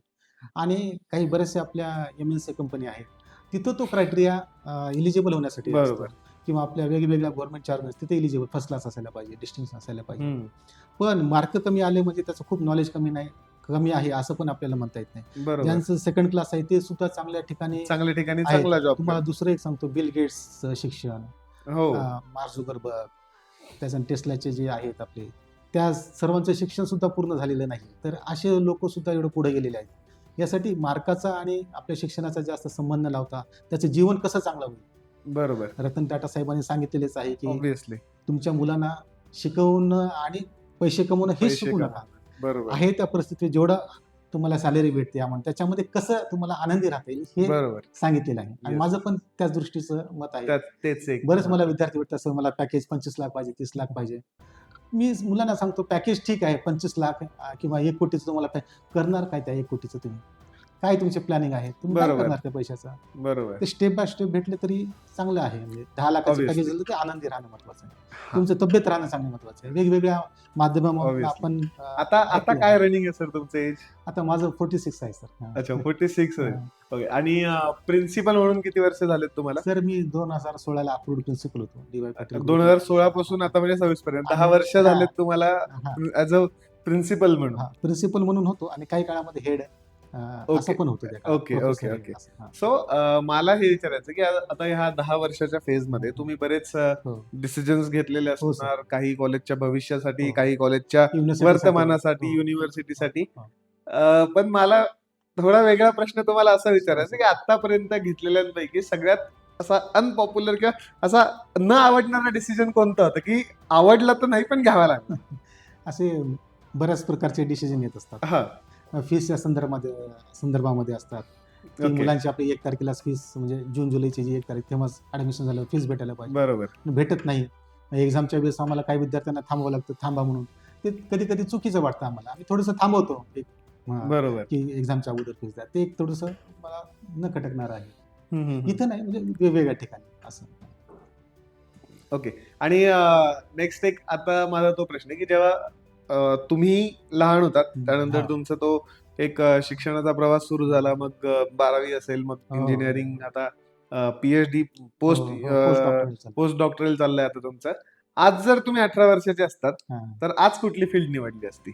आणि काही बऱ्याचशा आपल्या एम-एन-सी कंपनी आहेत. तिथं तो क्रायटेरिया इलिजिबल होण्यासाठी असतो. बरोबर. किंवा आपल्या वेगवेगळ्या गव्हर्नमेंटच्या ऑर्गनाइज तिथे इलिजिबल फर्स्ट क्लास असायला पाहिजे, डिस्टिंक्शन असायला पाहिजे. हम्म, पण मार्क कमी आले म्हणजे त्याचं खूप नॉलेज कमी आहे असं पण आपल्याला म्हणता येत नाही. बरोबर. ज्यांचं सेकंड क्लास आहे ते सुद्धा चांगल्या ठिकाणी चांगल्या ठिकाणी आहेत. चांगला जॉब. तुम्हाला दुसरं एक सांगतो, बिल गेट्सचं शिक्षण, हो, मार्क झुकरबर्ग, त्याच्या टेस्लाचे जे आहेत आपले, त्या सर्वांचं शिक्षण सुद्धा पूर्ण झालेलं नाही. तर असे लोक सुद्धा एवढं पुढे गेलेले आहेत. यासाठी मार्काचा आणि आपल्या शिक्षणाचा जास्त संबंध न लावता त्याचं जीवन कसं चांगलं होईल. बरोबर. रतन टाटा साहेबांनी सांगितलेलेच आहे की ऑब्विसली. तुमच्या मुलांना शिकवणं आणि पैसे कमवणं हे पैसे शिकू नका. बरोबर, आहे त्या परिस्थितीत जेवढं तुम्हाला सॅलरी भेटते म्हणून त्याच्यामध्ये कसं तुम्हाला आनंदी राहता येईल हे बरोबर. सांगितलेलं आहे. आणि Yes. माझं पण त्याच दृष्टीचं मत आहे. तेच एक बरेच मला विद्यार्थी भेटतात, सर मला पॅकेज 25 लाख पाहिजे, 30 लाख पाहिजे. मी मुलांना सांगतो पॅकेज ठीक आहे 25 लाख किंवा 1 कोटीचं तुम्हाला करणार काय त्या 1 कोटीचं तुम्ही? काय तुमचे प्लॅनिंग आहे? तुम्ही काय बरोबर. करणार त्या पैशाचं? बरोबर. ते स्टेप बाय स्टेप भेटले तरी चांगलं आहे. म्हणजे 10 लाखाचं Obviously. पॅकेज झालं ते आनंदी राहणं महत्वाचं आहे. तुमचं तब्येत राहणं चांगलं महत्वाचं आहे. वेगवेगळ्या माध्यमांवर Obviously. आपण आता ऐकलं काय आहे. रनिंग आहे सर तुमचं एज? आता माझं 46 आहे सर. अच्छा, 46 आहे. हां. ओके. आणि प्रिन्सिपल म्हणून किती वर्ष झालेत तुम्हाला? सर मी 2016 ला अप्रूव्ड प्रिन्सिपल होतो DY पाटील 2016 पासून आता म्हणजे 26 पर्यंत 10 वर्ष हां. झालेत तुम्हाला हां. ऍज अ प्रिन्सिपल म्हणून. हां, प्रिन्सिपल म्हणून होतो आणि काही काळामध्ये हेड ओके. असं पण होतं त्या काळात. Okay, professor okay, head okay. असं. हां. सो मला हे विचारायचं की आता ह्या 10 वर्षाच्या फेज मध्ये तुम्ही बरेच हो. डिसिजन्स घेतलेले हो, सर. असणार, काही कॉलेजच्या भविष्यासाठी, हो. काही कॉलेजच्या युनिव्हर्सिटीसाठी. वर्तमानासाठी, हो. युनिव्हर्सिटीसाठी. हो, हो. पण मला थोडा वेगळा प्रश्न तुम्हाला असा विचारायचा की आतापर्यंत घेतलेल्यांपैकी सगळ्यात असा अनपॉप्युलर किंवा असा न आवडणारा डिसिजन कोणता होता, की आवडला तर नाही पण घ्यावा लागला? असे बऱ्याच प्रकारचे डिसिजन येत असतात. हा, फीसच्या संदर्भामध्ये असतात की ओके. मुलांची आपली 1 तारखेलाच फीस, म्हणजे जून जुलैची जी 1 तारीख तेव्हाच ऍडमिशन झालं, फीस भेटायला पाहिजे, बरोबर, भेटत नाही. एक्झामच्या वेळेस आम्हाला काही विद्यार्थ्यांना थांबावं लागतं, थांबा म्हणून. ते कधी कधी चुकीचं वाटतं आम्हाला. आम्ही थोडंसं थांबवतो बरोबर. की एक्झामच्या अगोदर फीस द्या. ते एक थोडंसं मला न खटकणार आहे. हम्म, हम्म, हम्म. इथं नाही, म्हणजे वेगवेगळ्या ठिकाणी असं. ओके. आणि नेक्स्ट एक आता माझा तो प्रश्न आहे की जेव्हा तुम्ही लहान होतात त्यानंतर हा. तुमचा तो एक शिक्षणाचा प्रवास सुरू झाला, मग 12वी असेल, मग हो. इंजिनिअरिंग, आता PhD, पोस्ट डॉक्टरेट चालू. पोस्ट डॉक्टरल चाललंय आता तुमचं. आज जर तुम्ही 18 वर्षाचे असतात हा. तर आज कुठली फील्ड निवडली असती?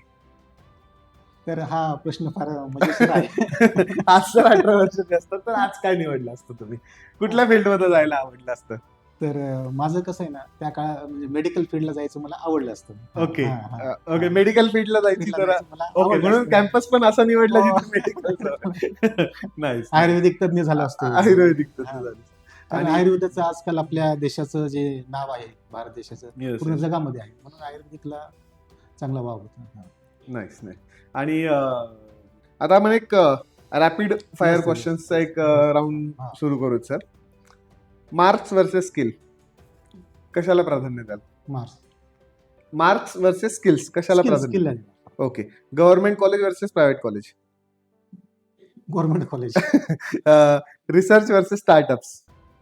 तर हा प्रश्न फार मजेशीर आहे. आज जर 18 वर्षाचे असतात तर आज काय निवडलं असतं तुम्ही? कुठल्या फील्ड मध्ये जायला आवडलं असतं? तर माझं कसं आहे ना, त्या काळात म्हणजे मेडिकल फील्डला जायचं मला आवडलं असतं. ओके, हा, हा, ओके. हा. मेडिकल फील्डला जायची फील्डला तर जायचं मला ओके, आवडलं म्हणून असतं. कॅम्पस पण असा निवडला हो. जिथे मेडिकल. नाईस. आयुर्वेदिक तज्ञ झाला असतो. आयुर्वेदिक तसं हा. झालं. कारण आणि- आयुर्वेदाचं आजकाल आपल्या देशाचं जे नाव आहे, भारत देशाचं Yes, पूर्ण yes. जगामध्ये आहे, म्हणून आयुर्वेदिकला चांगला वाव होता. Nice, nice. आणि आता आपण एक रॅपिड फायर Yes, yes. क्वेश्चन्सचा एक राऊंड हा. सुरू करू सर. मार्क्स वर्सेस स्किल कशाला प्राधान्य द्याल? मार्क्स. मार्क्स वर्सेस स्किल्स कशाला प्राधान्य? स्किल आहे. Okay. Government college versus private college. Government college. Research versus startups.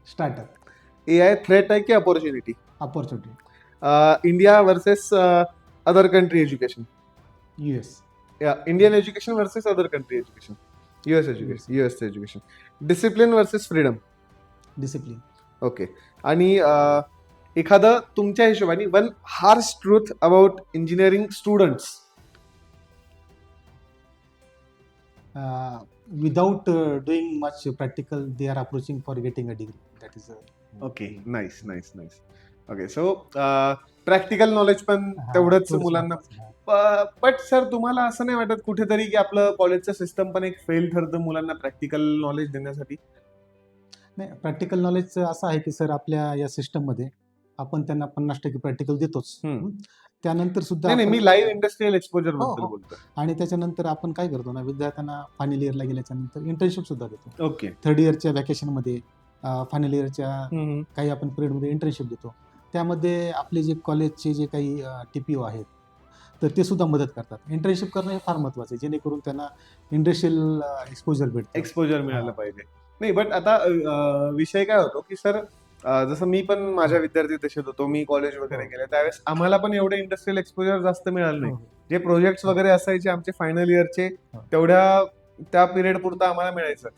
Startup. AI threat आहे की opportunity? Opportunity. India versus other country education. US. Indian education versus other country education. US education, US education. Discipline versus freedom. Discipline. Okay. आणि एखादं तुमच्या हिशोबाने one harsh truth about engineering students. without doing much practical, they are approaching for getting a degree. That is okay, nice nice nice. Okay, so practical knowledge पण हा, तेवढंच थोडंच मुलांना. महत्त्वाचं आहे. बट सर, तुम्हाला असं नाही वाटत कुठेतरी की आपलं कॉलेजचं सिस्टम पण एक फेल ठरतं मुलांना प्रॅक्टिकल नॉलेज देण्यासाठी? नाही, प्रॅक्टिकल नॉलेज असं आहे की सर, आपल्या या सिस्टममध्ये आपण त्यांना 50% प्रॅक्टिकल देतोच. हम्म. त्यानंतर सुद्धा नाही नाही, आपण- मी लाईव्ह इंडस्ट्रियल एक्सपोजर हो, बद्दल हो. बोलतो. आणि त्याच्यानंतर आपण काय करतो ना, विद्यार्थ्यांना फायनल इयरला गेल्याच्या नंतर इंटर्नशिप सुद्धा देतो. ओके. थर्ड इयरच्या व्हॅकेशनमध्ये, फायनल इयरच्या काही आपण पिरियडमध्ये इंटर्नशिप देतो. त्यामध्ये आपले जे कॉलेजचे जे काही TPO आहेत, तर ते सुद्धा मदत करतात. इंटर्नशिप करणं हे फार महत्त्वाचं आहे, जेणेकरून त्यांना इंडस्ट्रियल एक्सपोजर भेटतं. एक्सपोजर मिळालं हा. पाहिजे. नाही, बट आता विषय काय होतो की सर, जसं मी पण माझ्या विद्यार्थी दशेत होतो, मी कॉलेज वगैरे हो. केलं, त्यावेळेस आम्हाला पण एवढे इंडस्ट्रियल एक्सपोजर जास्त मिळालं नाही. हो, जे प्रोजेक्ट्स वगैरे असायचे आमचे फायनल इयरचे, हो. त्या पिरियड पुरता आम्हाला मिळायचं.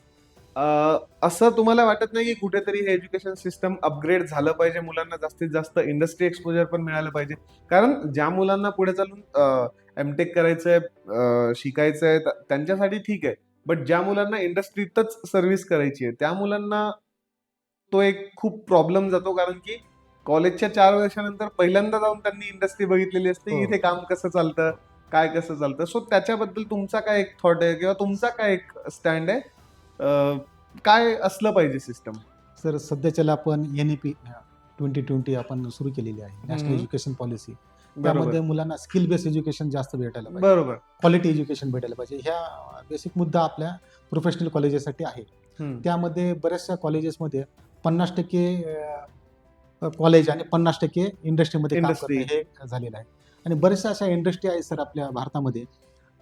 असं तुम्हाला वाटत नाही की कुठेतरी हे एज्युकेशन सिस्टम अपग्रेड झालं पाहिजे, मुलांना जास्तीत जास्त इंडस्ट्री एक्सपोजर पण मिळालं पाहिजे? कारण ज्या मुलांना पुढे चालून एमटेक करायचंय, शिकायचंय, त्यांच्यासाठी ठीक आहे. बट ज्या मुलांना इंडस्ट्रीतच सर्व्हिस करायची आहे, त्या मुलांना तो एक खूप प्रॉब्लेम जातो, कारण की कॉलेजच्या 4 वर्षानंतर पहिल्यांदा जाऊन त्यांनी इंडस्ट्री बघितलेली असते, हो. इथे काम कसं चालतं, काय कसं चालतं. सो त्याच्याबद्दल तुमचा काय एक थॉट आहे किंवा तुमचा काय एक स्टँड आहे? काय असलं पाहिजे सिस्टम? सर, सध्याच्याला आपण NEP 2020 आपण सुरू केलेली आहे, नॅशनल हम्म. Education policy. बरोबर त्यामध्ये मुलांना स्किल बेस्ड एज्युकेशन जास्त भेटायला पाहिजे, बरोबर. क्वालिटी एज्युकेशन भेटायला पाहिजे. ह्या बेसिक मुद्दा आपल्या प्रोफेशनल कॉलेजेससाठी आहे. हम्म. त्यामध्ये बऱ्याचशा कॉलेजेसमध्ये 50% कॉलेज आणि 50% इंडस्ट्रीमध्ये काम Industry. करणं हे झालेलं आहे. आणि बऱ्याचशा अशा इंडस्ट्री आहेत सर आपल्या भारतामध्ये,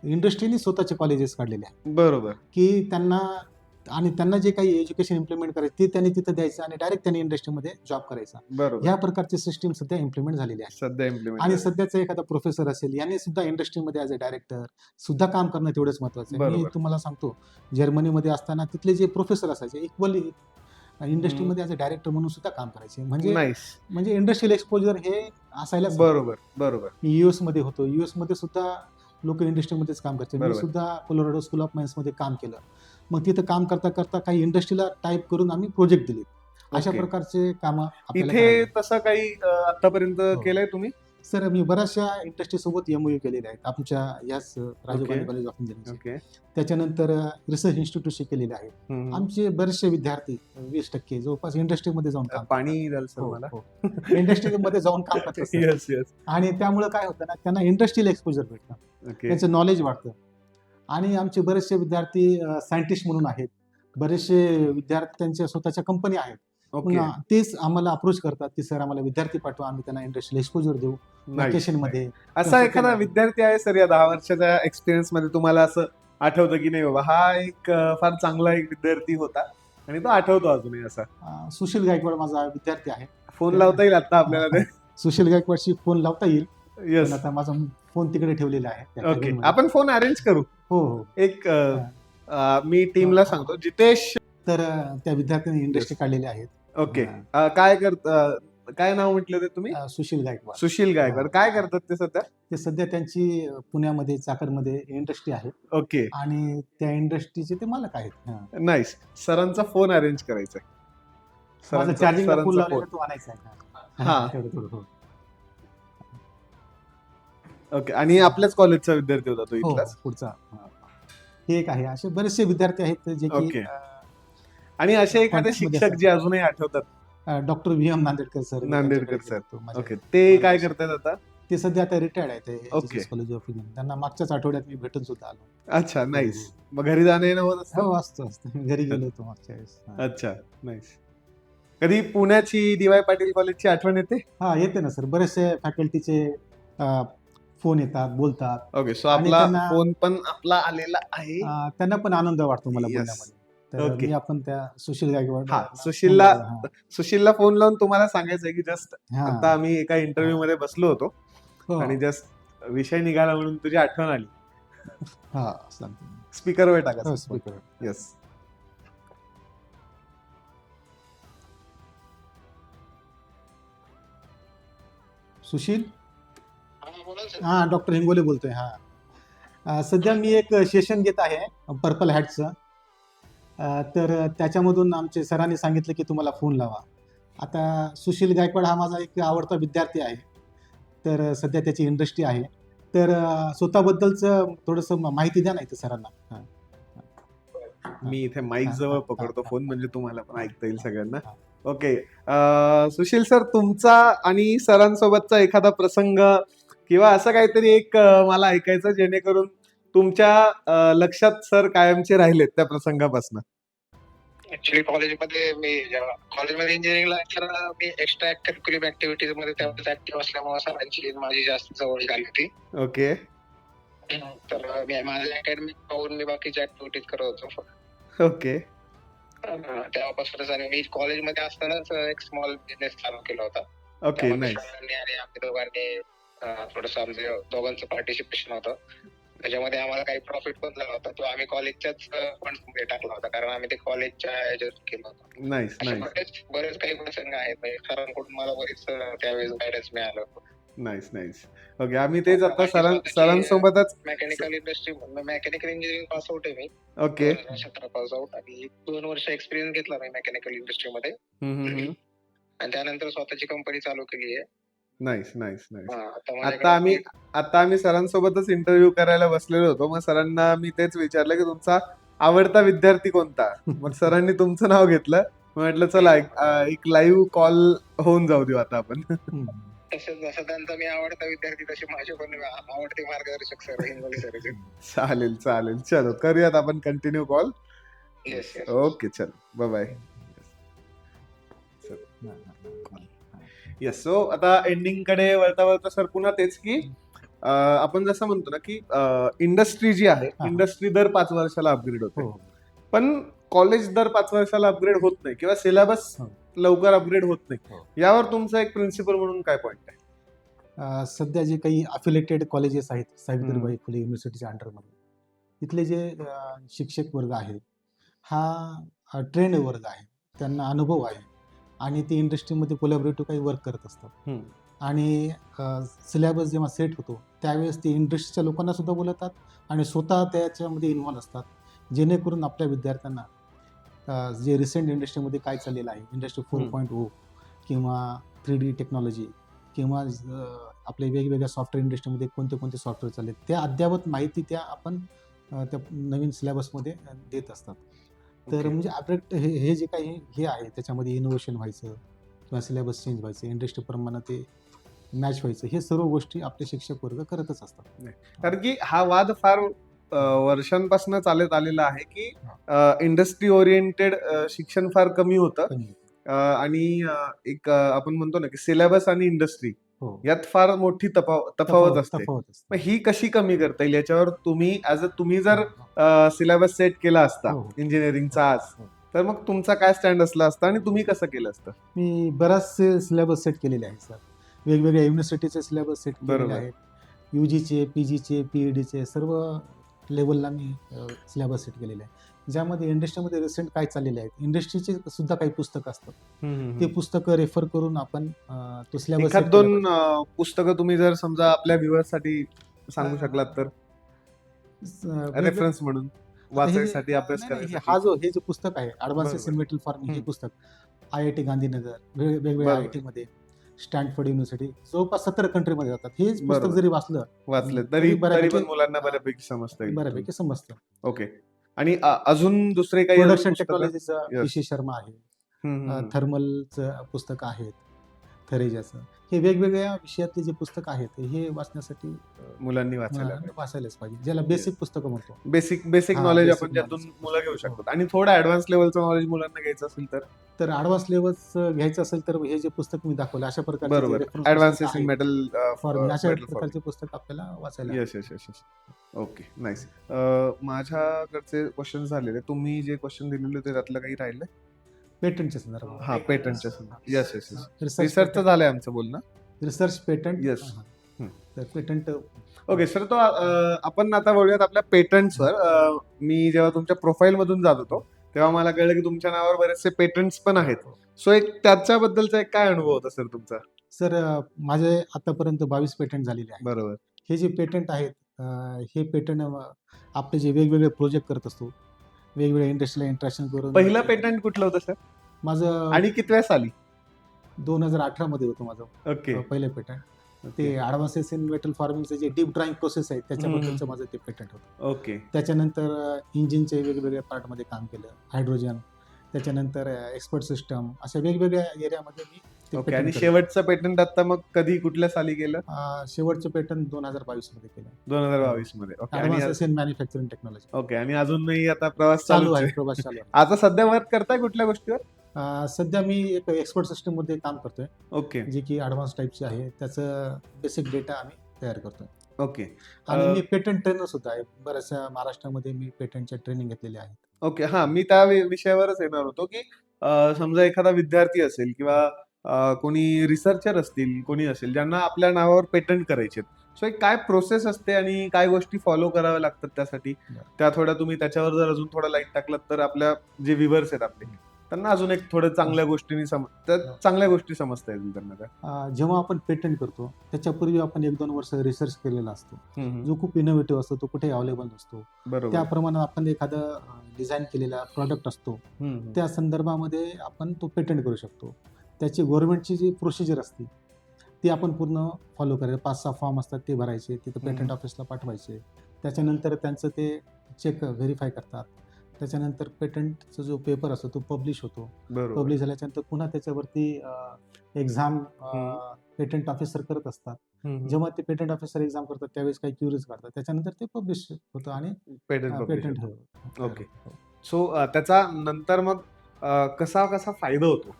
इंडस्ट्रीने स्वतःचे कॉलेजेस काढलेले आहेत बरोबर. की त्यांना जे काही एज्युकेशन इम्प्लिमेंट करायचं ते त्यांनी तिथं द्यायचं आणि डायरेक्ट त्यांनी इंडस्ट्रीमध्ये जॉब करायचा. बरोबर. ह्या प्रकारची सिस्टीम सध्या इम्प्लिमेंट झालेली आहे. सध्या आणि इम्प्लिमेंट. सध्याचा एखादा प्रोफेसर असेल, याने सुद्धा इंडस्ट्रीमध्ये ॲज अ डायरेक्टर सुद्धा काम करणं तेवढंच महत्त्वाचं आहे. मी बरोबर. तुम्हाला सांगतो, जर्मनीमध्ये असताना तिथले जे प्रोफेसर असायचे इक्वली इंडस्ट्रीमध्ये ॲज अ डायरेक्टर म्हणून सुद्धा काम करायचे. नाईस. म्हणजे इंडस्ट्रियल एक्सपोजर हे असायलाच हवं. बरोबर बरोबर. मी US मध्ये होतो, US मध्ये सुद्धा लोक इंडस्ट्रीमध्येच काम करतात. मी बरोबर. सुद्धा कोलोराडो स्कूल ऑफ माइन्समध्ये काम केलं. मग तिथं काम करता करता काही इंडस्ट्रीला टाईप करून आम्ही प्रोजेक्ट दिले. अशा ओके. प्रकारचे कामं आपल्याला इथे करायला. तसं काही आतापर्यंत हो. केलंय तुम्ही? सर, मी बऱ्याचशा इंडस्ट्री सोबत MOU केलेले आहेत आमच्या याच Rajiv Gandhi college of engineering. Okay. त्याच्यानंतर रिसर्च इन्स्टिट्यूटशी केलेले आहेत. हम्म. आमचे बरेचसे विद्यार्थी 20% जवळपास इंडस्ट्रीमध्ये जाऊन काम पाणी द्याल सर मला? इंडस्ट्रीमध्ये जाऊन काम करतात sir. Yes yes. आणि त्यामुळे काय होतं ना, त्यांना इंडस्ट्रियल एक्सपोजर भेटतं, ओके. त्यांचं नॉलेज वाढतं. आणि आमचे बरेचसे विद्यार्थी सायंटिस्ट म्हणून आहेत, बरेचसे विद्यार्थ्यांच्या स्वतःच्या कंपनी आहेत. ओके. मग तेच आम्हाला अप्रोच करतात की सर, आम्हाला विद्यार्थी पाठवा, आम्ही त्यांना इंडस्ट्रियल एक्सपोजर देऊ व्हॅकेशन मध्ये. असा एखादा विद्यार्थी आहे सर या 10 वर्षाच्या एक्सपिरियन्स मध्ये, तुम्हाला असं आठवतं की नाही बाबा हा एक फार चांगला एक विद्यार्थी होता आणि तो आठवतो अजूनही असा? सुशील गायकवाड माझा विद्यार्थी आहे. फोन लावता येईल आता आपल्याला ते? सुशील गायकवाडशी फोन लावता येईल, येस. पण आता माझा फोन तिकडे ठेवलेला आहे त्या ओके, cabin मध्ये. आपण फोन अरेंज करू. हो हो. एक मी टीमला सांगतो, जितेश. तर त्या विद्यार्थ्यांनी इंडस्ट्री काढलेली आहेत. ओके. हा. काय नाव म्हटलं ते तुम्ही? सुशील गायकवाड. सुशील गायकवाड. काय करतात ते सध्या? ते सध्या त्यांची पुण्यामध्ये चाकरमध्ये इंडस्ट्री आहे ओके. आणि त्या इंडस्ट्रीचे ते मालक आहेत. हा. नाईस. सरांचा फोन अरेंज करायचा आहे. माझं चार्जिंग फुल लावलेलं तो आणायचा आहे. हा. थोडं थोडं हो. ओके. आणि आपल्याच कॉलेजचा विद्यार्थी होता तो हो, इथलाच? पुढचा. हा. हे एक आहे. असे बरेचसे विद्यार्थी आहेत जे की ओके. आणि असे एखादे Contact मध्ये शिक्षक जे अजूनही आठवतात? Doctor VM Nandedkar sir. Nandedkar sir. माझ्या- ओके. ते काय करतात आता? ते सध्या आता रिटायर्ड आहेत ओके. College of engineering. त्यांना मागच्याच आठवड्यात मी भेटून सुद्धा आलो. अच्छा, नाईस. मग घरी जाणं येणं होत असतं? हो, असतं घरी गेलो होतो मागच्या वेळेस. हा. अच्छा, नाईस. कधी पुण्याची DY पाटील कॉलेजची आठवण येते? हा, येते ना सर. बरेचसे फॅकल्टीचे फोन येतात, बोलतात. ओके. सो आणि आपला त्यांना- फोन पण आपला आलेला आहे. त्यांना पण आनंद वाटतो मला Yes. बोलण्यामध्ये. तर ओके. मी आपण त्या सुशील गायकवाड. हा, सुशीलला हा. सुशीलला फोन लावून तुम्हाला सांगायचंय की जस्ट हा. आता आम्ही एका इंटरव्ह्यू मध्ये बसलो होतो हो. आणि जस्ट विषय निघाला म्हणून तुझी आठवण आली. हा, सांगतो. स्पीकरवर टाका. हो, speaker. येस. सुशील. हा, बोला सर. हा, डॉक्टर हिंगोले बोलतोय. हा. सध्या मी एक सेशन घेत आहे पर्पल हॅटचं. तर त्याच्यामधून आमचे सरांनी सांगितलं की तुम्हाला फोन लावा. आता सुशील गायकवाड हा माझा एक आवडता विद्यार्थी आहे. तर सध्या त्याची इंडस्ट्री आहे. तर स्वतःबद्दलचं थोडंसं माहिती द्या ना इथं सरांना. हां. मी इथे माईक हां, जवळ हां, पकडतो हां, फोन, हां. म्हणजे तुम्हाला पण ऐकता येईल सगळ्यांना. हां. ओके. सुशील सर, तुमचा आणि सरांसोबतचा एखादा प्रसंग किंवा असं काहीतरी एक मला ऐकायचं, जेणेकरून तुमच्या लक्षात सर कायमचे राहिलेत त्या प्रसंगापासून. ऍक्च्युली कॉलेजमध्ये मी जेव्हा कॉलेजमध्ये इंजिनिअरिंगला असताना मी एक्स्ट्रा करिक्युलर ऍक्टिव्हिटीज मध्ये तेवढंच ऍक्टिव्ह असल्यामुळे सरांची आणि माझी जास्त जवळ झाली होती. ओके. तर मी माझ्या अकॅडमिक पाहून मी बाकीच्या ऍक्टिव्हिटीज करत होतो. ओके. तेव्हापासूनच आणि मी कॉलेजमध्ये असतानाच एक स्मॉल बिझनेस चालू केला होता. ओके. त्यामध्ये नाईस. सरांनी आणि आम्ही दोघांनी थोडंसं आमचं दोघांचं पार्टिसिपेशन होतं. त्याच्यामध्ये आम्हाला काही प्रॉफिट पण झाला होता. तो आम्ही कॉलेजच्याच फंड्स मध्ये टाकला होता, कारण आम्ही ते कॉलेजच्या ह्याच्यात केलं होतं. नाईस. असे नाईस. बरेच काही प्रसंग आहेत. म्हणजे सरांकडून मला बरीच त्यावेळेस गायडन्स मिळालं होतं. नाईस. नाईस. ओके. आम्ही तेच आता माझी स्वतःची सरांसोबतच. Mechanical industry mechanical engineering pass out आहे मी. ओके. 2017 पास आउट आणि 2 वर्ष एक्सपिरियन्स घेतला मी मेकॅनिकल इंडस्ट्रीमध्ये. आणि त्यानंतर स्वतःची कंपनी चालू केली आहे. नाईस. नाईस. नाईस. आता आता आम्ही सरांसोबतच इंटरव्ह्यू करायला बसलेलो होतो. मग सरांना मी तेच विचारलं की तुमचा आवडता विद्यार्थी कोणता? मग सरांनी तुमचं नाव घेतलं. म्हटलं चला एक लाईव्ह कॉल होऊन जाऊ देऊ आता आपण. जसं त्यांचा मी आवडता विद्यार्थी, तसे माझे पण आवडते मार्गदर्शक सर हिंगोली सर. चालेल, चालेल. चलो करूयात आपण continue call. Yes yes. Okay, चलो. Bye bye. येस. सो आता एंडिंग कडे वळता वळता सर पुन्हा तेच की आपण जसं म्हणतो ना की इंडस्ट्री जी आहे, हा. इंडस्ट्री दर 5 वर्षाला अपग्रेड होते. हो. पण कॉलेज दर 5 वर्षाला अपग्रेड होत नाही किंवा सिलेबस हो. लवकर अपग्रेड होत नाही. हो. यावर तुमचा एक प्रिन्सिपल म्हणून काय पॉइंट आहे? सध्या जे काही अफिलेटेड कॉलेजेस आहेत सावित्रीबाई फुले युनिव्हर्सिटीच्या अंडरमध्ये, इथले जे शिक्षक वर्ग आहे, हा ट्रेंड वर्ग आहे, त्यांना अनुभव आहे आणि ते इंडस्ट्रीमध्ये कोलॅबोरेटिव्ह काही वर्क करत असतात. आणि सिलेबस जेव्हा सेट होतो त्यावेळेस ते इंडस्ट्रीच्या लोकांना सुद्धा बोलवतात आणि स्वतः त्याच्यामध्ये इन्व्हॉल्व असतात, जेणेकरून आपल्या विद्यार्थ्यांना जे रिसेंट इंडस्ट्रीमध्ये काय चाललेलं आहे, इंडस्ट्री 4.0 किंवा 3D टेक्नॉलॉजी किंवा आपल्या वेगवेगळ्या सॉफ्टवेअर इंडस्ट्रीमध्ये कोणते कोणते सॉफ्टवेअर चालले, त्या अद्ययावत माहिती त्या आपण त्या नवीन सिलेबसमध्ये देत असतात. तर Okay. म्हणजे अपडेट हे जे काही हे आहे त्याच्यामध्ये इनोव्हेशन व्हायचं किंवा सिलेबस चेंज व्हायचं, इंडस्ट्रीप्रमाणे ते मॅच व्हायचं, हे सर्व गोष्टी आपले शिक्षक वर्ग करतच असतात. कारण की हा वाद फार वर्षांपासून चालत आलेला आहे की इंडस्ट्री ओरिएंटेड शिक्षण फार कमी होतं आणि एक आपण म्हणतो ना की सिलेबस आणि इंडस्ट्री हो. यात फार मोठी तफावत असते. तफावत असते. मग ही कशी कमी करता येईल याच्यावर तुम्ही जर सिलेबस सेट केला असता हो, हो. इंजिनिअरिंगचा आज, हो. तर मग तुमचा काय स्टँड असला असता आणि तुम्ही कसं केलं असतं? मी बराचसे सिलेबस सेट केलेले आहेत सर. वेगवेगळ्या युनिव्हर्सिटीचे सिलेबस सेट केलेले बरोबर. आहेत. UGचे, PGचे, PEDचे सर्व लेवलला मी सिलेबस सेट केलेले आहे. ज्यामध्ये इंडस्ट्रीमध्ये रिसेंट काय चाललेले आहेत, इंडस्ट्रीचे सुद्धा काही पुस्तकं असतात. ते पुस्तकं रेफर करून आपण तो सिलेबस एखाद दोन पुस्तकं तुम्ही जर समजा आपल्या व्ह्युअर्ससाठी सांगू शकलात तर, रेफरन्स म्हणून वाचायसाठी, अभ्यास करायसाठी. हे जे पुस्तक आहे ॲडव्हान्सेस इन मेटल फार्मिंग, हे पुस्तक IIT गांधीनगर, वेगवेगळ्या बरोबर. IIT मध्ये, स्टॅनफोर्ड युनिव्हर्सिटी, जवळपास 17 कंट्रीमध्ये जातात. हेच पुस्तक बरोबर. जरी वाचलं वाचले तरी तरी बऱ्यापैकी- पण मुलांना बऱ्यापैकी समजता येईल. बऱ्यापैकी समजतं. ओके. आणि अजून दुसरे काही प्रोडक्शन पुस्तकं? टेक्नॉलॉजीचं Yes. PC शर्मा आहे, हम्म. थर्मलचं पुस्तक आहेत, थरेजाचं. हे वेगवेगळ्या विषयातले जे पुस्तक आहेत हे वाचण्यासाठी मुलांनी वाचायला मुलांना वाचायलाच पाहिजे, ज्याला बेसिक पुस्तकं म्हणतो. बेसिक हा, नॉलेज basic आपण ज्यातून knowledge. मुलं घेऊ हो. शकतात. आणि थोडं ऍडव्हान्स लेवलचं नॉलेज मुलांना घ्यायचं असेल तर तर ॲडव्हान्स लेवलचं घ्यायचं असेल तर हे जे पुस्तक मी दाखवलं अशा प्रकारचे बरोबर. ऍडव्हान्सेस इन मेटल अशा प्रकारचे पुस्तक आपल्याला वाचायला yes yes yes yes. Okay, nice. माझ्याकडचे क्वेश्चन झालेले, तुम्ही जे क्वेश्चन दिलेले होते त्यातलं काही राहिलं? पेटंटच्या संदर्भात. हा, पेटंटच्या संदर्भात. Yes yes yes. रिसर्च रिसर्चचं झालंय आमचं बोलणं. Research patent. Yes. तर पेटंट ओके सर, तो आपण आता बोलूयात आपल्या पेटंट्सवर. मी जेव्हा तुमच्या प्रोफाईल मधून जात होतो तेव्हा मला कळलं की तुमच्या नावावर बरेचसे पेटंट्स पण आहेत. सो एक त्याच्याबद्दलचा एक काय अनुभव होता सर तुमचा? सर, माझे आतापर्यंत 22 पेटंट झालेले आहेत. बरोबर. हे जे पेटंट आहेत, हे पेटंट आपले जे वेगवेगळे प्रोजेक्ट करत असतो वेगवेगळ्या इंडस्ट्रीला इंटरॅक्शन करून पहिलं पेटंट कुठलं होतं सर माझं आणि कितव्या साली? 2018 मध्ये होतं माझं ओके पहिलं पेटंट. ते ॲडव्हान्सेस इन मेटल फॉर्मिंगचं जे डीप ड्रॉइंग प्रोसेस आहे त्याच्याबद्दलचं माझं ते पेटंट होतं. ओके त्याच्यानंतर इंजिनचे वेगवेगळ्या पार्टमध्ये काम केलं, हायड्रोजन, त्याच्यानंतर एक्सपर्ट सिस्टम, अशा वेगवेगळ्या एरियामध्ये मी ते ओके. patent आणि केलं. शेवटचं पेटंट आता मग कधी कुठल्या साली केलं? शेवटचं पेटंट 2022 मध्ये केलं. 2022 मध्ये. ओके. आणि advances in manufacturing technology okay. आणि अजूनही आता प्रवास चालू चालूच आहे, आहे. प्रवास चालू आहे. आता सध्या वर्क करताय कुठल्या गोष्टीवर? सध्या मी एक एक्सपर्ट सिस्टम मध्ये काम करतोय, ओके जे की ॲडव्हान्स टाईपची आहे. त्याचं बेसिक डेटा आम्ही तयार करतोय. ओके आणि अं, मी पेटंट ट्रेनर सुद्धा आहे. बऱ्याचशा महाराष्ट्रामध्ये मी पेटंटच्या ट्रेनिंग घेतलेले आहेत. ओके. हा, मी त्या विषयावरच येणार होतो की समजा एखादा विद्यार्थी असेल किंवा कोणी रिसर्चर असतील, कोणी असेल ज्यांना आपल्या नावावर पेटंट करायचे, सो एक काय प्रोसेस असते आणि काय गोष्टी फॉलो कराव्या लागतात त्यासाठी, त्या थोड्या तुम्ही त्याच्यावर जर अजून थोडं लाईट टाकलात तर आपल्या जे व्ह्युअर्स आहेत आपले त्यांना अजून एक थोडं चांगल्या गोष्टींनी चांगल्या गोष्टी समजता येतील त्यांना त्या. जेव्हा आपण पेटंट करतो त्याच्यापूर्वी आपण 1-2 वर्ष रिसर्च केलेला असतो, हम्म, जो खूप इनोव्हेटिव्ह असतो, तो कुठे अवेलेबल नसतो. बरोबर. त्याप्रमाणे आपण एखादं डिझाईन केलेला प्रॉडक्ट असतो, हम्म, त्या संदर्भामध्ये आपण तो पेटंट करू शकतो. त्याची गव्हर्नमेंटची जी प्रोसिजर असते ती आपण पूर्ण फॉलो करायचं. 5-6 फॉर्म असतात ते भरायचे, तिथं पेटंट हम्म. ऑफिसला पाठवायचे. त्याच्यानंतर त्यांचं ते चेक व्हेरीफाय करतात. त्याच्यानंतर पेटंटचा जो पेपर असतो तो पब्लिश होतो. बरोबर. पब्लिश झाल्याच्यानंतर पुन्हा त्याच्यावरती एक्झाम हम्म. पेटंट ऑफिसर करत असतात. हम्म. जेव्हा ते पेटंट ऑफिसर एक्झाम करतात त्यावेळेस काही क्युरीज काढतात, त्याच्यानंतर ते पब्लिश होतं आणि patent patent publish. Okay. So त्याचा नंतर मग कसा कसा फायदा होतो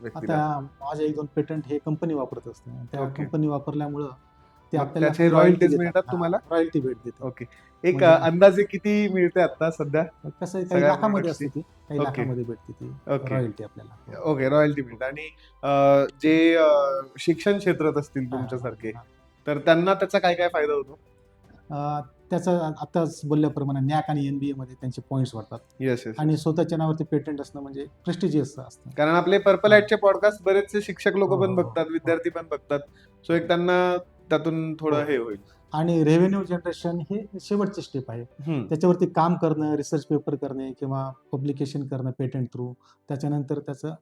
व्यक्तीला? आता माझे 1-2 पेटंट हे कंपनी वापरत असते. त्या ओके. कंपनी वापरल्यामुळं ते मग आपल्याला त्याचे royalties मिळतात तुम्हाला? रॉयल्टी भेट देतात. ओके. एक म्हणजे- अंदाजे किती मिळते आता सध्या? कसं आहे, काही सगळ्या लाखामध्ये products असते ती, काही ओके. लाखामध्ये भेटते ती ओके. रॉयल्टी आपल्याला. ओके, रॉयल्टी मिळते. आणि जे शिक्षण क्षेत्रात असतील तुमच्यासारखे, हा. तर त्यांना त्याचा काय काय फायदा होतो? त्याचं आताच बोलल्याप्रमाणे नॅक आणि NBA मध्ये त्यांचे पॉईंट्स वाढतात येस येस. आणि स्वतःच्या नावावरती पेटंट असणं म्हणजे प्रेस्टिजियस असतं. कारण आपले पर्पल चे पॉडकास्ट बरेचसे शिक्षक लोक हो, पण हो, बघतात, हो. विद्यार्थी पण बघतात, सो एक त्यांना त्यातून थोडं हो. हे होईल. आणि रेव्हेन्यू जनरेशन हे शेवटची स्टेप आहे. हम्म. त्याच्यावरती काम करणं, रिसर्च पेपर करणे किंवा पब्लिकेशन करणं पेटंट थ्रू, त्याच्यानंतर त्याचं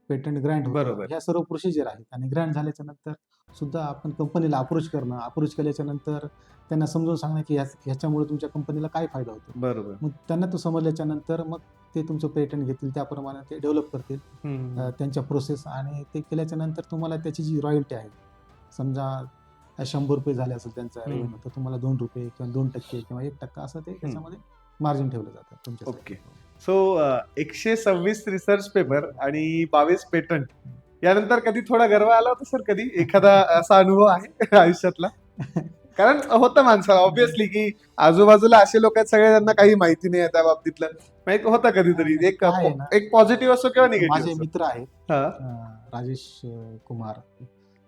पेटंट ग्रँट होतं. बरोबर. ह्या सर्व प्रोसिजर आहेत. आणि ग्रँट झाल्याच्या नंतर सुद्धा आपण कंपनीला अप्रोच करणं, अप्रोच केल्याच्या नंतर त्यांना समजून सांगणं की ह्याच्यामुळे तुमच्या कंपनीला काय फायदा होतो. बरोबर. मग त्यांना तो समजल्याच्या नंतर मग ते तुमचं पेटंट घेतील, त्याप्रमाणे ते डेव्हलप करतील हम्म. त्यांच्या प्रोसेस. आणि ते केल्याच्या नंतर तुम्हाला त्याची जी रॉयल्टी आहे, समजा ₹100 झाले असेल त्यांचा हम्म. रेव्हेन्यू, तर तुम्हाला ₹2 किंवा 2% किंवा 1% असं ते त्याच्यामध्ये मार्जिन ठेवलं जातं तुमच्यासाठी. ओके. सो 126 रिसर्च पेपर आणि 22 पेटंट, यानंतर कधी थोडा गर्व आला होता सर? कधी एखादा असा अनुभव आहे आयुष्यातला? कारण होतं माणसाला ऑब्विसली की आजूबाजूला असे लोक आहेत सगळे, त्यांना काही माहिती नाही आहे त्या बाबतीतलं, माहित होतं कधीतरी. एक काय आहे ना, एक पॉझिटिव्ह असो किंवा माझे निगेटिव्ह. मित्र आहेत हा. राजेश कुमार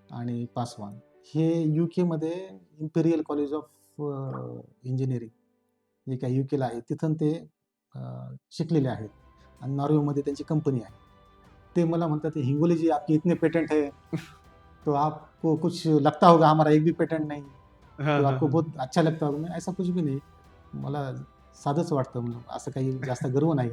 आणि पासवान. हे UK मध्ये इम्पेरियल कॉलेज ऑफ इंजिनिअरिंग जे काही UKला आहे तिथून ते शिकलेले आहेत आणि नॉर्वेमध्ये त्यांची कंपनी आहे. ते मला म्हणतात, हिंगोली जी आपकी इतने पेटेंट है तो आपको कुछ लगता होगा हमारा एक भी पेटेंट नहीं, हा, तो हा, आपको हा. बहुत अच्छा लगता होगा. मैं ऐसा कुछ भी नाही, मला साधंच वाटतं, म्हणून असं काही जास्त गर्व नाही.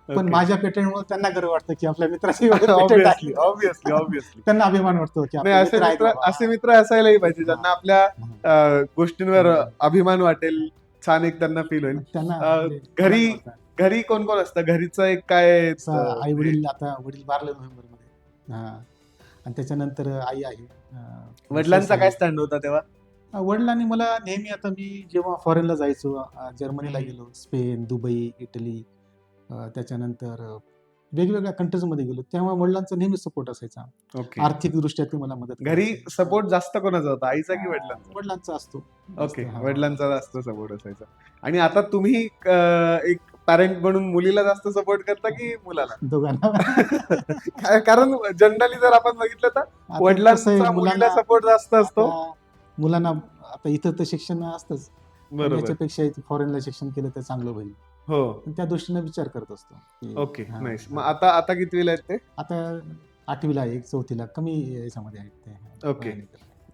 पण Okay. माझ्या पेटेंटमुळे त्यांना गर्व वाटतं की आपल्या मित्राची पेटेंट Obviously, आहे. obviously, obviously. त्यांना अभिमान वाटतो की नाही, आपले असे मित्र आहेत मित्र बाबा. असे मित्र असायलाही पाहिजे ज्यांना आपल्या गोष्टींवर अभिमान वाटेल, छान एक त्यांना फील होईल. त्यांना म्हणजे घरी- घरी कोण कोण असतं? घरीचं एक काय आई वडील, आता वडील वारले नोव्हेंबरमध्ये. आणि त्याच्यानंतर आई आहे. वडिलांचा आहे. काय स्टँड होता तेव्हा? वडिलांनी मला नेहमी, आता मी जेव्हा फॉरेनला जायचो, जर्मनीला हम्म. गेलो, स्पेन, दुबई, इटली, त्याच्यानंतर वेगवेगळ्या कंट्रीजमध्ये गेलो, तेव्हा वडिलांचा नेहमी सपोर्ट असायचा. ओके. आर्थिकदृष्ट्या ते मला मदत घरी करायचे. सपोर्ट जास्त कोणाचा होता, आईचा की वडिलांचा? वडिलांचा असतो. ओके, जास्त, हा. वडिलांचा जास्त सपोर्ट असायचा. आणि आता तुम्ही एक पॅरेंट म्हणून मुलीला जास्त सपोर्ट करता की मुलाला? दोघांना. कारण जनरली जर आपण बघितलं तर आता कसं आहे, वडिलांचा मुलीला सपोर्ट जास्त असतो. आता मुलांना आता इथं तर शिक्षण असतंच, पण बरोबर. याच्यापेक्षा फॉरेनला शिक्षण केलं तर चांगलं होईल, हो. पण त्या दृष्टीने विचार करत असतो की, ओके, हा, नाईस. हा. मग आता कितवीला आहेत ते? आता 8वीला आहे, 4थीला, कमी याच्यामध्ये आहेत ते. ओके.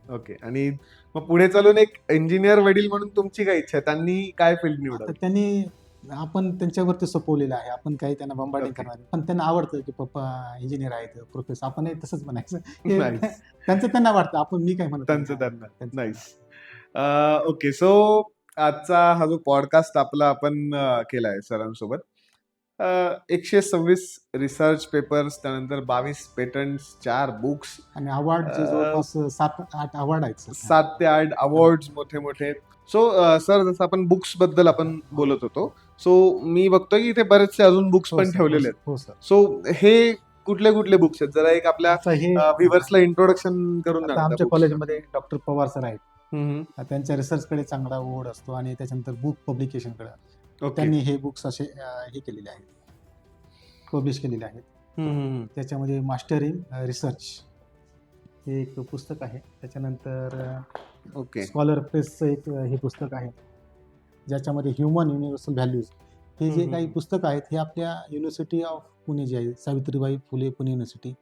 ओके. आणि मग पुढे चालून एक इंजिनियर वडील म्हणून तुमची काय इच्छा आहे? त्यांनी काय फील्ड आता निवडावी? त्यांनी आपण त्यांच्यावरती सोपवलेलं आहे. आपण काही त्यांना बंबार्डिंग Okay. करणार नाही. पण त्यांना आवडतं की पप्पा इंजिनियर आहेत, प्रोफेसर. आपणही तसंच म्हणायचं. हे Nice. त्यांचं त्यांना वाटतं. आपण मी काय म्हणत नाही. त्यांचं त्यांना. त्यांचं नाईस. ओके, सो आजचा हा जो पॉडकास्ट आपला आपण केलाय सरांसोबत, 126 रिसर्च पेपर्स, त्यानंतर 22 पेटंट्स, 4 बुक्स, आणि अवॉर्ड जे जवळपास 7-8 अवॉर्ड आहेत सर. 7 ते 8 अवॉर्ड्स मोठे मोठे. सो सर, जसं आपण बुक्स बद्दल आपण बोलत होतो, सो मी बघतोय की इथे बरेचसे अजून बुक्स हो पण सर, ठेवलेले आहेत. हो सर. सो हे कुठले कुठले बुक्स आहेत? जरा एक आपल्या आता हे व्ह्युअर्सला इंट्रोडक्शन करून द्या आता ना त्या आमच्या books कॉलेजमध्ये डॉक्टर पवार सर आहेत. चं. हम्म. त्यांच्या रिसर्चकडे चांगला ओढ असतो आणि त्याच्यानंतर बुक पब्लिकेशनकडे ओके. त्यांनी हे बुक्स असे हे केलेले आहेत, पब्लिश केलेले आहेत. हम्म. त्याच्यामध्ये मास्टर इन रिसर्च हे एक पुस्तक आहे. त्याच्यानंतर ओके. स्कॉलर प्रेसचं एक हे पुस्तक आहे, ज्याच्यामध्ये ह्युमन युनिव्हर्सल व्हॅल्यूज हे जे काही पुस्तक आहेत हे आपल्या युनिव्हर्सिटी ऑफ पुणे जे आहे, सावित्रीबाई फुले पुणे युनिव्हर्सिटी,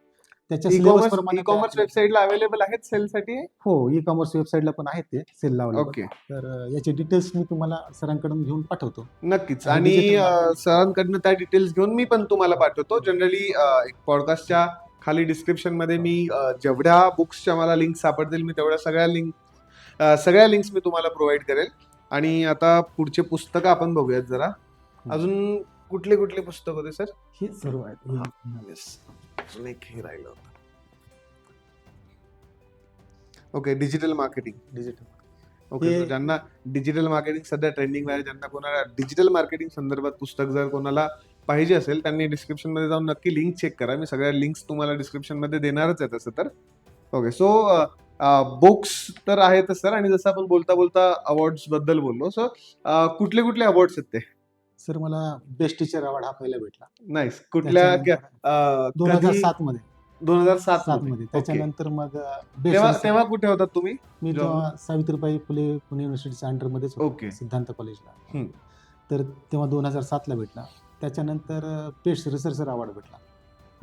त्याच्या ई-कॉमर्स सिलेबसप्रमाणे वेबसाईटला अवेलेबल आहेत सेलसाठी? हो, ई कॉमर्स वेबसाईटला पण आहेत ते सेल लावले. ओके, तर याचे डिटेल्स मी तुम्हाला सरांकडून घेऊन पाठवतो. नक्कीच. आणि आणि digital marketing. सरांकडनं त्या डिटेल्स घेऊन मी पण तुम्हाला पाठवतो. जनरली एक पॉडकास्टच्या खाली डिस्क्रिप्शन मध्ये मी जेवढ्या बुक्सच्या मला लिंक सापडतील मी तेवढ्या सगळ्या लिंक्स मी तुम्हाला प्रोव्हाइड करेल. आणि आता पुढचे पुस्तकं आपण बघूयात जरा. अजून कुठले कुठले पुस्तक होते सर? हे सर्व आहेत. येस, अजून एक हे राहिलं होतं. Okay, digital marketing. Digital okay, हे- तर ज्यांना डिजिटल मार्केटिंग सध्या ट्रेंडिंग आहे, ज्यांना कोणाला डिजिटल मार्केटिंग संदर्भात पुस्तक जर कोणाला पाहिजे असेल त्यांनी डिस्क्रिप्शन मध्ये जाऊन नक्की लिंक चेक करा. मी सगळ्या लिंक्स तुम्हाला डिस्क्रिप्शन मध्ये देणारच आहे तसं तर. ओके, सो बुक्स तर आहेतच सर. आणि जसं आपण बोलता बोलता अवॉर्ड्स बद्दल बोललो, सो कुठले कुठले अवॉर्ड्स आहेत ते? सर, मला बेस्ट टीचर अवॉर्ड हा पहिला भेटला नाईस. कुठल्या त्याच्यानंतर 2007 मध्ये 2007 मध्ये. मध्ये? त्याच्यानंतर मग तेव्हा बेस्ट तेव्हा कुठे होतात तुम्ही? मी job? जेव्हा सावित्रीबाई फुले पुणे युनिव्हर्सिटीच्या अंडरमध्येच होतो, ओके. सिद्धांत कॉलेजला. हम्म. तर तेव्हा 2007 ला भेटला. त्याच्यानंतर बेस्ट रिसर्चर अवॉर्ड भेटला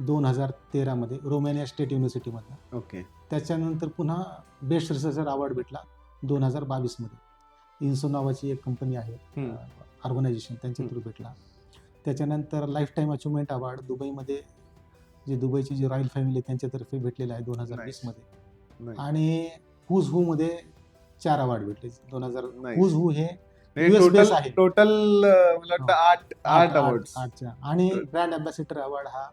2013 मध्ये रोमेनिया स्टेट युनिव्हर्सिटीमधला. ओके. त्याच्यानंतर पुन्हा बेस्ट रिसर्चर अवॉर्ड भेटला 2022 मध्ये. इन्सो नावाची एक कंपनी आहे, ऑर्गनायझेशन, त्यांच्या थ्रू भेटला. त्याच्यानंतर लाईफ टाईम अचिव्हमेंट अवॉर्ड दुबईमध्ये, जे दुबईची जी रॉयल फॅमिली त्यांच्यातर्फे भेटलेला आहे 2020 मध्ये. Nice. आणि हुज हू मध्ये 4 अवॉर्ड भेटले 2000. Nice. हुज हू हे US based आहे. टोटल मला वाटतं 8 अवॉर्ड्स. 8च्या. आणि ब्रँड अँबॅसिडर अवॉर्ड हा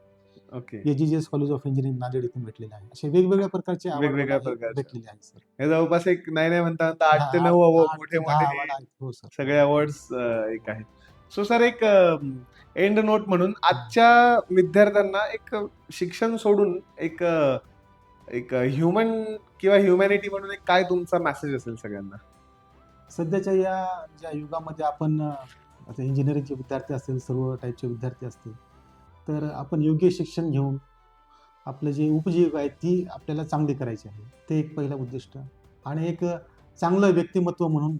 okay. AGGS college of engineering Nanded इथून भेटलेला आहे. असे वेगवेगळ्या प्रकारचे award वेगवेगळ्या मला हे प्रकारचे. भेटलेले आहेत सर. हे जवळपास एक नाही म्हणता 8 ते 9 मोठे मोठे award आहेत. हो सर. सगळे अवॉर्ड्स एक आहेत. सो सर, एक एंड नोट म्हणून आजच्या विद्यार्थ्यांना एक शिक्षण सोडून एक ह्युमन किंवा ह्युमॅनिटी म्हणून एक काय तुमचा मेसेज असेल सगळ्यांना? सध्याच्या या ज्या युगामध्ये आपण आता इंजिनिअरिंगचे विद्यार्थी असतील, सर्व टाईपचे विद्यार्थी असतील, तर आपण योग्य शिक्षण घेऊन आपलं जे उपजीविका आहे ती आपल्याला चांगली करायची आहे. ते एक पहिलं उद्दिष्ट. आणि एक चांगलं व्यक्तिमत्व म्हणून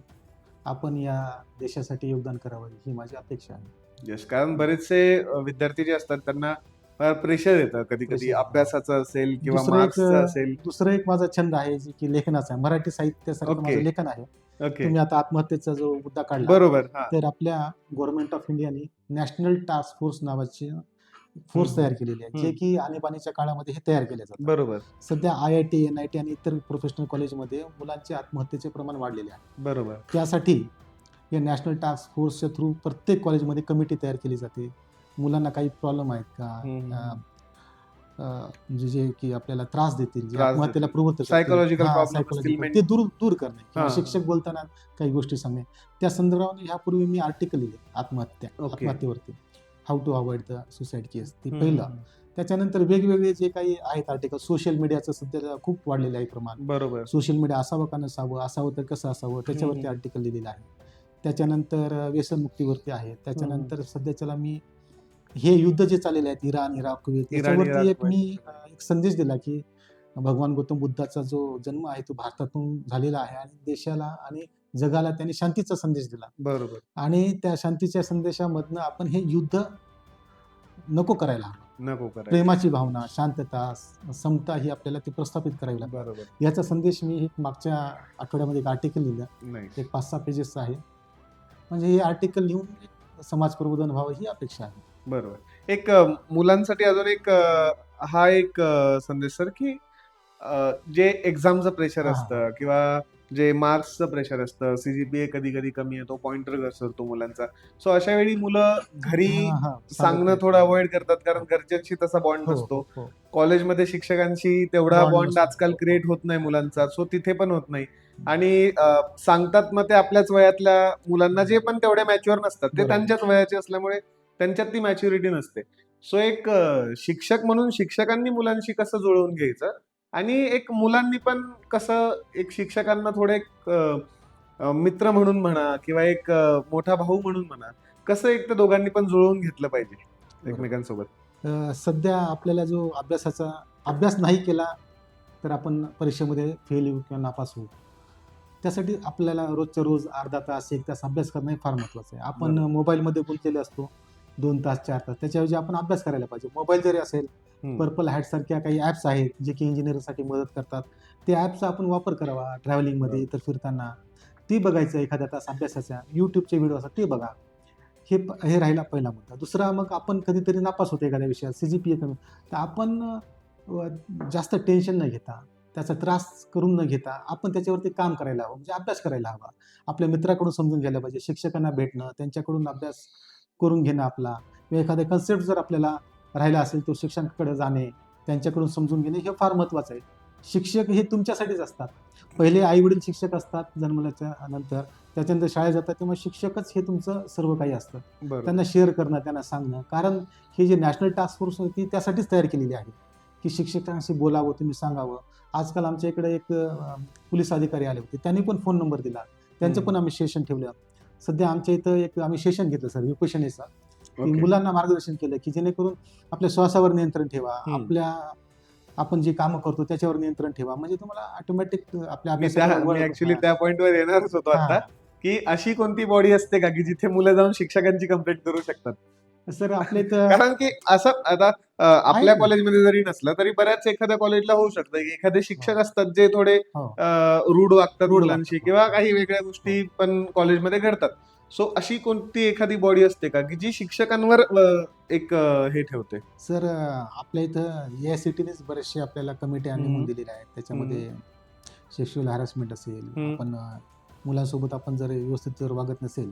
आपण या देशासाठी योगदान करावं ही माझी अपेक्षा आहे. येस, कारण बरेचसे विद्यार्थी जे असतात त्यांना प्रेशर येतं कधी कधी Pressure. अभ्यासाचं असेल किंवा दुसरं मार्क्सचं असेल. दुसरं एक माझा छंद आहे जे की लेखनाचा आहे. मराठी साहित्यासारखं Okay. माझं लेखन आहे. ओके, तुम्ही आता आत्महत्येचा जो मुद्दा काढला, बरोबर. हा, तर आपल्या गव्हर्नमेंट ऑफ इंडियाने नॅशनल टास्क फोर्स नावाची फोर्स तयार केलेली आहे, जे की आणीबाणीच्या काळामध्ये हे तयार केले जातात. बरोबर सध्या IIT, NIT आणि इतर प्रोफेशनल कॉलेजमध्ये मुलांचे आत्महत्येचे प्रमाण वाढलेले आहे. बरोबर. त्यासाठी या नॅशनल टास्क फोर्सच्या थ्रू प्रत्येक कॉलेजमध्ये कमिटी तयार केली जाते. मुलांना काही प्रॉब्लेम आहेत का, म्हणजे जे की आपल्याला त्रास देतील, जे त्रास आत्महत्येला देतील. प्रवृत्त करतील. Psychological हा, problem psychological असतील, ते दूर करणे किंवा हा. शिक्षक बोलताना काही गोष्टी सांगणे, त्या संदर्भाने ह्यापूर्वी मी आर्टिकल लिहिले आत्महत्येवरती, how to avoid the suicide case, ते पहिलं. त्याच्यानंतर वेगवेगळे जे काही आहेत आर्टिकल, सोशल मीडियाचं सध्या खूप वाढलेलं आहे प्रमाण. बरोबर. सोशल मीडिया असावं का नसावं, असावं तर कसं असावं, त्याच्यावरती आर्टिकल लिहिलेलं आहे. त्याच्यानंतर व्यसनमुक्तीवरती आहे. त्याच्यानंतर सध्याच्याला मी हे युद्ध जे चाललेले आहेत इराण, इराक, कुवेत, याच्यावरती एक मी एक संदेश दिला की भगवान गौतम बुद्धाचा जो जन्म आहे तो भारतातून झालेला आहे आणि देशाला आणि जगाला त्यांनी शांतीचा संदेश दिला. बरोबर. आणि त्या शांतीच्या संदेशामधनं आपण हे युद्ध नको करायला हवं. नको करायला. प्रेमाची भावना, शांतता, समता ही आपल्याला ती प्रस्थापित करावी लागते. बरोबर. याचा संदेश मी एक मागच्या आठवड्यामध्ये एक आर्टिकल लिहिलं, नाही. एक 5-6 पेजेसचं आहे. म्हणजे हे आर्टिकल लिहून समाज प्रबोधन व्हावं ही अपेक्षा आहे. बरोबर. एक मुलांसाठी अजून एक हा एक संदेश सर, की जे एक्झामचं प्रेशर हा, असतं किंवा जे मार्क्सचं प्रेशर असतं, CGPA कधी कधी कमी येतो, पॉइंटर घसरतो मुलांचा. सो अशा वेळी मुलं घरी सांगणं सांगत थोडं नाही. अवॉइड करतात, कारण घरच्यांशी तसा बॉन्ड हो नसतो. हो हो कॉलेजमध्ये शिक्षकांशी तेवढा Bond बॉन्ड नसतो. आजकाल क्रिएट होत नाही मुलांचा, सो तिथे पण होत नाही. आणि सांगतात मग ते आपल्याच वयातल्या मुलांना, जे पण तेवढे मॅच्युअर नसतात, ते बरोबर. त्यांच्याच वयाचे असल्यामुळे त्यांच्यात ती मॅच्युरिटी नसते. सो एक शिक्षक म्हणून शिक्षकांनी मुलांशी कसं जुळवून घ्यायचं, आणि एक मुलांनी पण कसं एक शिक्षकांना थोडे एक मित्र म्हणून म्हणा किंवा एक मोठा भाऊ म्हणून म्हणा, कसं एक तर दोघांनी पण जुळवून घेतलं पाहिजे एकमेकांसोबत. सध्या आपल्याला जो अभ्यास नाही केला तर आपण परीक्षेमध्ये फेल येऊ किंवा नापास होऊ. त्यासाठी आपल्याला रोजच्या रोज अर्धा तास 1 तास अभ्यास करणं हे फार महत्त्वाचं आहे. आपण बरोबर. मोबाईलमध्ये गुंतलेले असतो 2 तास 4 तास, त्याच्याऐवजी आपण अभ्यास करायला पाहिजे. मोबाईल जरी असेल, पर्पल हॅट सारख्या काही ॲप्स आहेत जे की इंजिनिअरिंगसाठी मदत करतात. ते ॲप्सचा आपण वापर करावा ट्रॅव्हलिंगमध्ये, इतर फिरताना. ती बघायचं एखाद्या तास अभ्यासाच्या. YouTubeचे व्हिडिओ असतात ते बघा. हे राहिला पहिला मुद्दा. दुसरा, मग आपण कधीतरी नापास होतो एखाद्या विषयात, CGPA कमी, तर आपण जास्त टेन्शन न घेता, त्याचा त्रास करून न घेता आपण त्याच्यावरती काम करायला हवं, म्हणजे अभ्यास करायला हवा. आपल्या मित्राकडून समजून घ्यायला पाहिजे, शिक्षकांना भेटणं, त्यांच्याकडून अभ्यास करून घेणं आपला, किंवा एखादा कन्सेप्ट जर आपल्याला राहिला असेल तो शिक्षकांकडे जाणे, त्यांच्याकडून समजून घेणे हे फार महत्त्वाचं आहे. शिक्षक हे तुमच्यासाठीच असतात. पहिले आई-वडील शिक्षक असतात जन्मल्याच्या नंतर, त्याच्यानंतर शाळेत जातात, तेव्हा शिक्षकच हे तुमचं सर्व काही असतं. बरोबर. त्यांना शेअर करणं, त्यांना सांगणं, कारण हे जे नॅशनल टास्क फोर्स होती त्यासाठीच तयार केलेली आहे, की शिक्षकांशी बोलावं, तुम्ही सांगावं. आजकाल आमच्या इकडे एक पोलीस अधिकारी आले होते, त्यांनी पण फोन नंबर दिला, त्यांचं पण आम्ही सेशन ठेवलं. सध्या आमच्या इथं एक आम्ही सेशन घेतलं सर विपश्यनेचं, की Okay. मुलांना मार्गदर्शन केलं, की जेणेकरून आपल्या श्वासावर नियंत्रण ठेवा, आपण जे कामं करतो त्याच्यावर नियंत्रण ठेवा, म्हणजे तुम्हाला ऑटोमॅटिक आपल्या अभ्यासाकडे वळ- मी ऍक्च्युली हा. त्या पॉइंटवर येणारच होतो हा. आता, की अशी कोणती बॉडी असते का की जिथे मुलं जाऊन शिक्षकांची कंप्लेंट करू शकतात? सर आपल्या इथं कारण की असं आता आपल्या ना. कॉलेजमध्ये जरी नसलं तरी बऱ्याच एखाद्या कॉलेजला होऊ शकतं की एखादे शिक्षक असतात जे थोडे हो. रूढ वागतात रूढ मुलांशी, वागतात. किंवा काही वेगळ्या गोष्टी पण कॉलेजमध्ये घडतात. सो अशी कोणती एखादी बॉडी असते का की जी शिक्षकांवर एक हे ठेवते? सर आपल्या इथं AICTEनेच बरेचसे आपल्याला कमिट्या नेमून दिलेल्या आहेत. त्याच्यामध्ये सेक्शुअल हॅरॅसमेंट असेल, आपण मुलांसोबत आपण जर व्यवस्थित जर वागत नसेल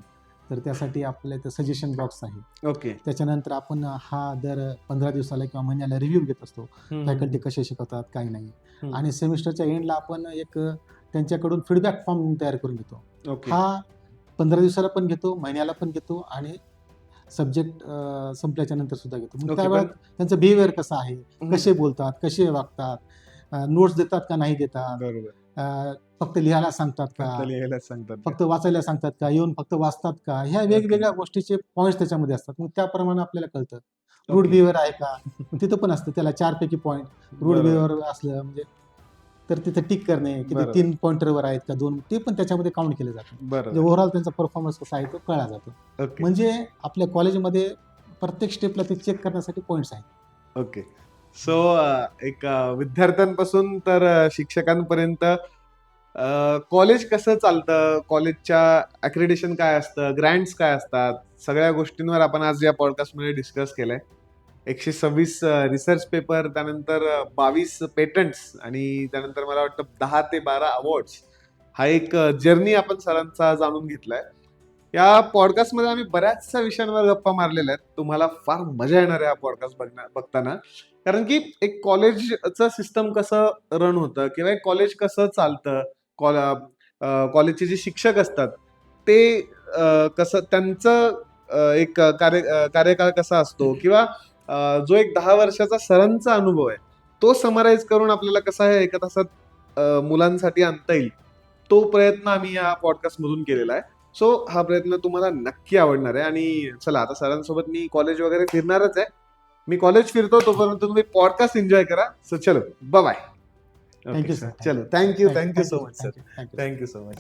तर त्यासाठी आपल्या इथं सजेशन बॉक्स आहे. ओके. त्याच्यानंतर आपण हा दर 15 दिवसाला किंवा महिन्याला रिव्ह्यू घेत असतो, फॅकल्टी कसे शिकवतात काही नाही. आणि सेमिस्टरच्या एंडला आपण एक त्यांच्याकडून फीडबॅक फॉर्म तयार करून घेतो. ओके. हा 15 दिवसाला पण घेतो, महिन्याला पण घेतो, आणि सब्जेक्ट संपल्याच्या नंतर सुद्धा घेतो. मग Okay, त्यावेळेत त्यांचं बिहेवियर कसं आहे, कसे बोलतात, कसे वागतात, नोट्स देतात का नाही देतात, बरोबर. फक्त लिहायला सांगतात का, फक्त लिहायला सांगतात. फक्त वाचायला सांगतात का, येऊन फक्त वाचतात का, ह्या वेगवेगळ्या गोष्टीचे पॉईंट्स त्याच्यामध्ये असतात. मग त्याप्रमाणे आपल्याला कळतं रूड Okay. बिहेवियर आहे का. मग तिथं पण असतं त्याला 4 पैकी पॉईंट. रूड बरोबर. बिहेवियर असलं म्हणजे तर तिथं टिक करणे, की ते बरोबर. 3 पॉइंटरवर आहेत का 2, ते पण त्याच्यामध्ये काउंट केलं जातं. म्हणजे बरोबर. ओव्हरऑल त्यांचा परफॉर्मन्स कसा आहे तो कळला जातो. ओके. म्हणजे आपल्या कॉलेजमध्ये प्रत्येक स्टेपला ते चेक करण्यासाठी पॉईंट्स आहेत. ओके. सो एक विद्यार्थ्यांपासून तर शिक्षकांपर्यंत कॉलेज कसं चालतं, कॉलेजच्या अक्रेडिशन काय असतं, ग्रँट्स काय असतात, सगळ्या गोष्टींवर आपण आज या पॉडकास्टमध्ये डिस्कस केलंय. 126 रिसर्च पेपर, त्यानंतर 22 पेटंट्स, आणि त्यानंतर मला वाटतं 10 ते 12 अवॉर्ड्स, हा एक जर्नी आपण सरांचा जाणून घेतलाय. या पॉडकास्टमध्ये आम्ही बऱ्याचशा विषयांवर गप्पा मारलेल्या आहेत. तुम्हाला फार मजा येणार आहे हा पॉडकास्ट बघताना, कारण की एक कॉलेजचं सिस्टम कसं रन होतं किंवा एक कॉलेज कसं चालतं, कॉलेजचे जे शिक्षक असतात ते कसं त्यांचं एक कार्यकाळ कसा असतो, किंवा जो एक 10 वर्षाचा सरांचा अनुभव आहे तो समराईज करून आपल्याला कसा हे एका तासात मुलांसाठी आणता येईल, तो प्रयत्न आम्ही या पॉडकास्ट मधून केलेला आहे. सो हा प्रयत्न तुम्हाला नक्की आवडणार आहे. आणि चला, आता सरांसोबत मी कॉलेज वगैरे फिरणारच आहे. मी कॉलेज फिरतो, तोपर्यंत तुम्ही पॉडकास्ट एन्जॉय करा. सो चलो, बाय. Thank you sir. चलो, thank you so much sir. Thank you. Thank you so much.